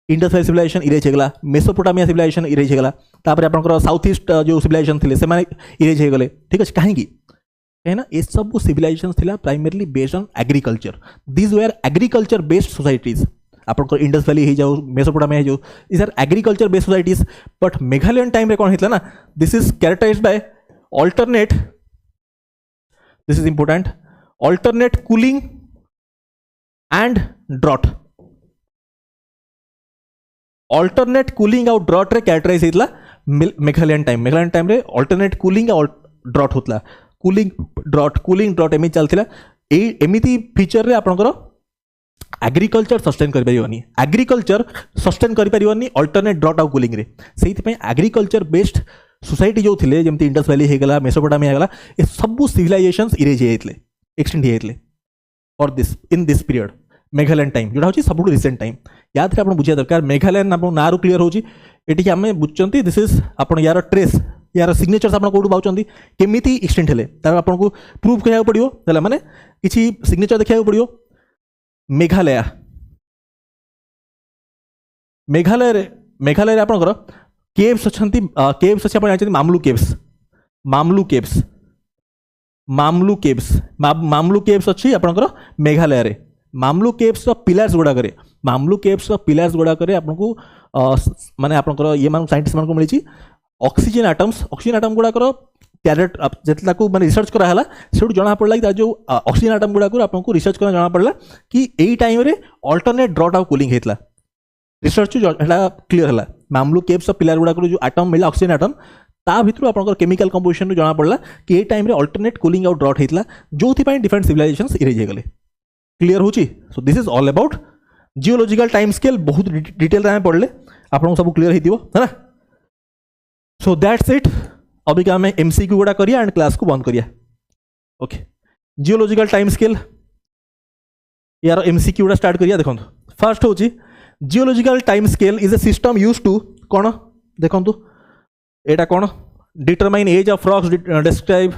इंडस वैली सिविलाइजेशन इरेज होगा मेसोपोटामिया सिविलाइजेशन इरेज होगा तापर आपनकर साउथ ईस्ट जो सिविलाइजेशन थे से इरेज होगले ठीक अच्छे कहीं कहीं ये सब सिविलाइजेशन थिला primarily based on agriculture these were agriculture based societies आपको इंडस वैली हो जाओ मेसोपोटामिया हो जाओ is are agriculture based societies but Meghalayan time रे कौन होता ना this is characterised by alternate this is important alternate cooling and drought alternate cooling और ड्रॉट रे कैरेक्टराइज होता मेघालयन टाइम रे अल्टरनेट कूलिंग और ड्रॉट होता कूलिंग ड्रॉट एमती चलता एमती फीचर रे आपंकर एग्रीकल्चर सस्टेन कर पारिबनी एग्रीकल्चर सस्टेन कर पारिबनी अल्टरनेट ड्रॉट आउ कूलिंग रे सेहि एग्रीकल्चर बेस्ड सोसाइटी जो थिले जेमती इंडस वैली हेगला मेसोपोटामिया हेगला ए सब सिविलाइजेशंस इरेज होते एक्सटेंड होते for this in this period Meghalayan time जोटा हूँ सब रिसेंट टाइम याद आप बुझा दरकार मेघालयन आप ना क्लीयर होची एटी आम बुझुंट दिस इज आप यार ट्रेस यार सिग्नेचर्स आप कौटू पाँच केमी एक्सटेंड हेले आपको प्रूफ कहना पड़ो माने किसी सिग्नेचर देखा पड़ो मेघालय मेघालय आपंकर केव्स अच्छा केव्स अच्छे आप जानते मामलू केव्स अच्छी आपंकर मेघालय रे मामलू केव्स पिलर्स गुड़ाक आपको माने आपंकर ये साइंटिस्ट मान मिली ऑक्सीजन आटम गुड़ाकर टैलेट जिते मैंने रिसर्च कराला से जना पड़ा कि जो ऑक्सीजन आटम गुड़ाक आपको रिसर्च करना जना पड़ा कि यही टाइम रे अल्टरनेट ड्रॉट आउ कूलिंग होता रिसर्च क्लीयर है मामलू केव्स पिलर गुड़ाक जो आटम मिला ऑक्सीजन आटम ता भितर आपंकर केमिकल कंपोजिशन जना पड़ा कि यही टाइम रे अल्टरनेट कूलिंग आउ ड्रॉट होता जो डिफरेंट सिविलाइजेशंस इरेज होगले क्लीयर होची सो this is all about geological time scale बहुत डिटेल में पढ़ले आपको सब क्लीयर है ना सो दैट्स इट अभी क्या हमें एमसीक्यू गुड़ा करिया एंड क्लास को बंद करिया ओके जियोलॉजिकल टाइम स्केल यार एमसीक्यू गुड़ा स्टार्ट करिया देखो फर्स्ट हूँ geological time scale is a system use to कौन देखो एटा कौन determine age of rocks describe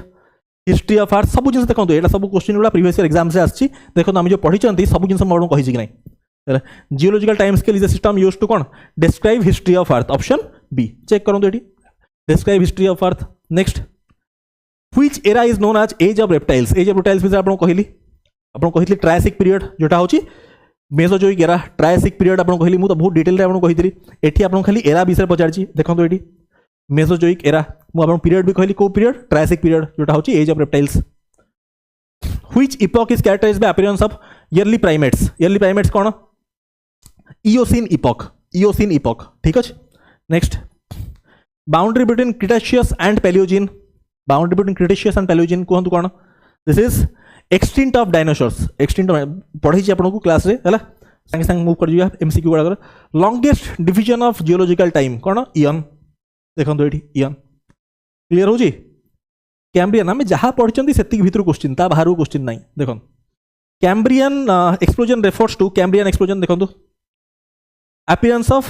history of earth सब जिन देखो ये सब क्वेश्चन गुड़ा प्रीवियस ईयर एग्जाम से आसी देखो आम जो पढ़ी सब जिन मैं कही कि नहीं geological time scale is a system use to कौन describe history of Earth option B check करूँ ये describe history of earth next which era is known as age of reptiles विषय आपको कहली ट्रायसिक पीरियड जोटा हूँ मेसोजोइक एरा ट्रायसिक पीरियड आपको कहली मुझे बहुत डिटेल में आपको कही एटी आपको खाली एरा विषय पचारि देखो ये मेसोजोइक एरा मुझे पीरियड भी कहली को पीरियड ट्रायसिक पीरियड जोटा हूँ age of reptiles which epoch is characterised by appearance of early primates कौन इओसिन इपॉक ठीक अच्छे next boundary between Cretaceous and Paleogene कहतु कौन this is extinct of dinosaurs पढ़ी आपको क्लास रे है संगे संगे मूव कर एमसीक्यू गुड़ाक longest division of geological time कौन इयन देखो ये इयन क्लीयर हो कैम्ब्रियन आम जहाँ पढ़ी से भर क्वेश्चन ता बाहर क्वेश्चन ना देखो Cambrian explosion refers to Cambrian explosion देखो appearance of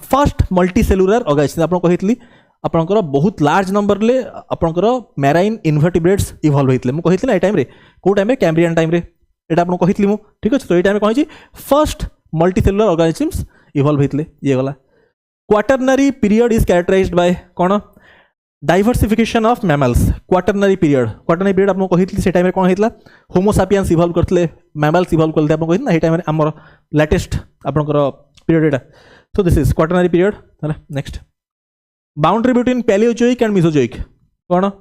first multicellular organism आपको कहती आपंकर बहुत लार्ज नंबर ले आपंकर मैराइन इनवर्टिब्रेट्स इवॉल्व होते मुझे कहती ना टाइम कौ टाइम कैम्ब्रियन टाइम यहाँ आपको कहती ठीक अच्छे तो ये टाइम कही फर्स्ट मल्टीसेलुलर ऑर्गेनिज्म्स इवॉल्व होते ये गला quaternary period is characterised by कौन diversification of mammals quaternary period आपको कहती से टाइम कौन होता होमोसापियंस इवॉल्व करते मैमल्स इवॉल्व करते आपको कहती ना ये टाइम आमर लेटेस्ट आपंकर पीरियड एटा so this is quaternary period है next boundary between Paleozoic and Mesozoic कौन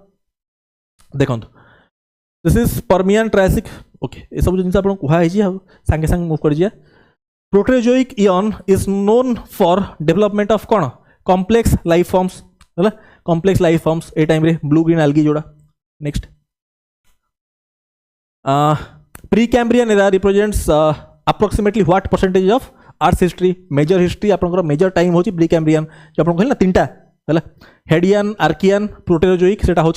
देखो this is Permian Triassic okay ये सब जिन आपको कहुई सांगे सांगे मूव कर Proterozoic eon is known for development of कौन कॉम्प्लेक्स लाइफ फॉर्म्स है कॉम्प्लेक्स लाइफ फॉर्म्स ए टाइम ब्लू ग्रीन एल्गी जोड़ा next Precambrian era represents approximately what percentage of Earth history history आपंकर मेजर टाइम हूँ pre Cambrian जो आपको कहना तीन टा है हेडियन आर्कियन प्रोटेरोजोइक से हूँ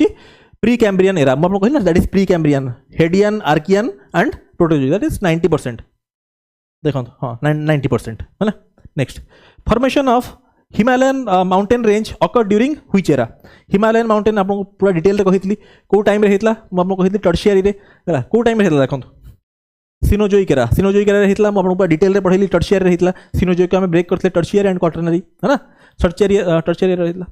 प्री कैम्ब्रियन एरा मुझे कहना that is Precambrian Hadean Archean and Proterozoic that is 90% देखो हाँ 90% है next formation of Himalayan mountain range occur during which era Himalayan mountain आपको पूरा डिटेल कहती कौ टाइम होता मुझे कहती टर्शियरी है कौ टाइम होता देखो सिनोजोइक एरा होता मुझे पूरा डिटेल पढ़ेली टर्शियरी होता सिनोजोइक आम ब्रेक करते टर्शियरी एंड क्वाटरनरी है ना टर्शियरी एरा होता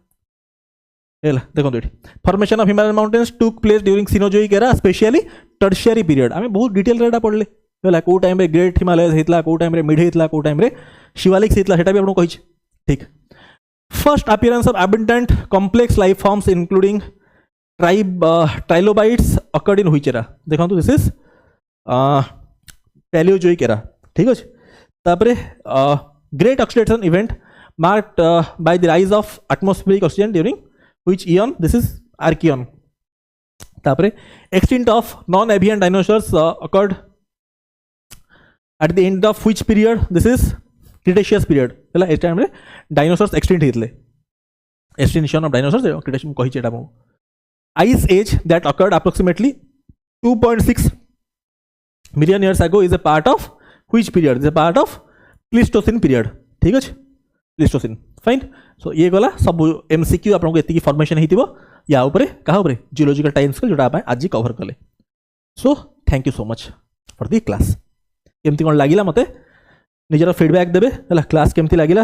देखो ये formation of Himalayan mountains took place during Cenozoic era specially tertiary period आम बहुत डिटेल रे पढ़ले है कौ टाइम ग्रेट हिमालय होता कौ टाइम मिड होता कौ टाइम शिवालिक्स होता है आपको कही ठीक first appearance of abundant complex life forms including trilobites occurred in which era देखो दिस इज पैलियोजोइक एरा ठीक अच्छे तापरे great oxidation event marked by the rise of atmospheric oxygen during which eon this is Archean तापरे extinct of non avian dinosaurs occurred at the end of which period this is Cretaceous period है इस time dinosaurs extinct होते extinction of dinosaurs Cretaceous कही एटा मु ice age that occurred approximately 2.6 million years ago is a part of which period? Is a part of Pleistocene period. ठीक है Pleistocene fine so ये गला सब MCQ आपको एति फॉर्मेशन हेतिबो या ऊपर कहा ऊपर जियोलॉजिकल टाइम स्केल जोटा आपण आज कवर कले so thank you so much for the class केमती कोन लागिला मते निजर फीडबैक देबे हला क्लास केमती लागिला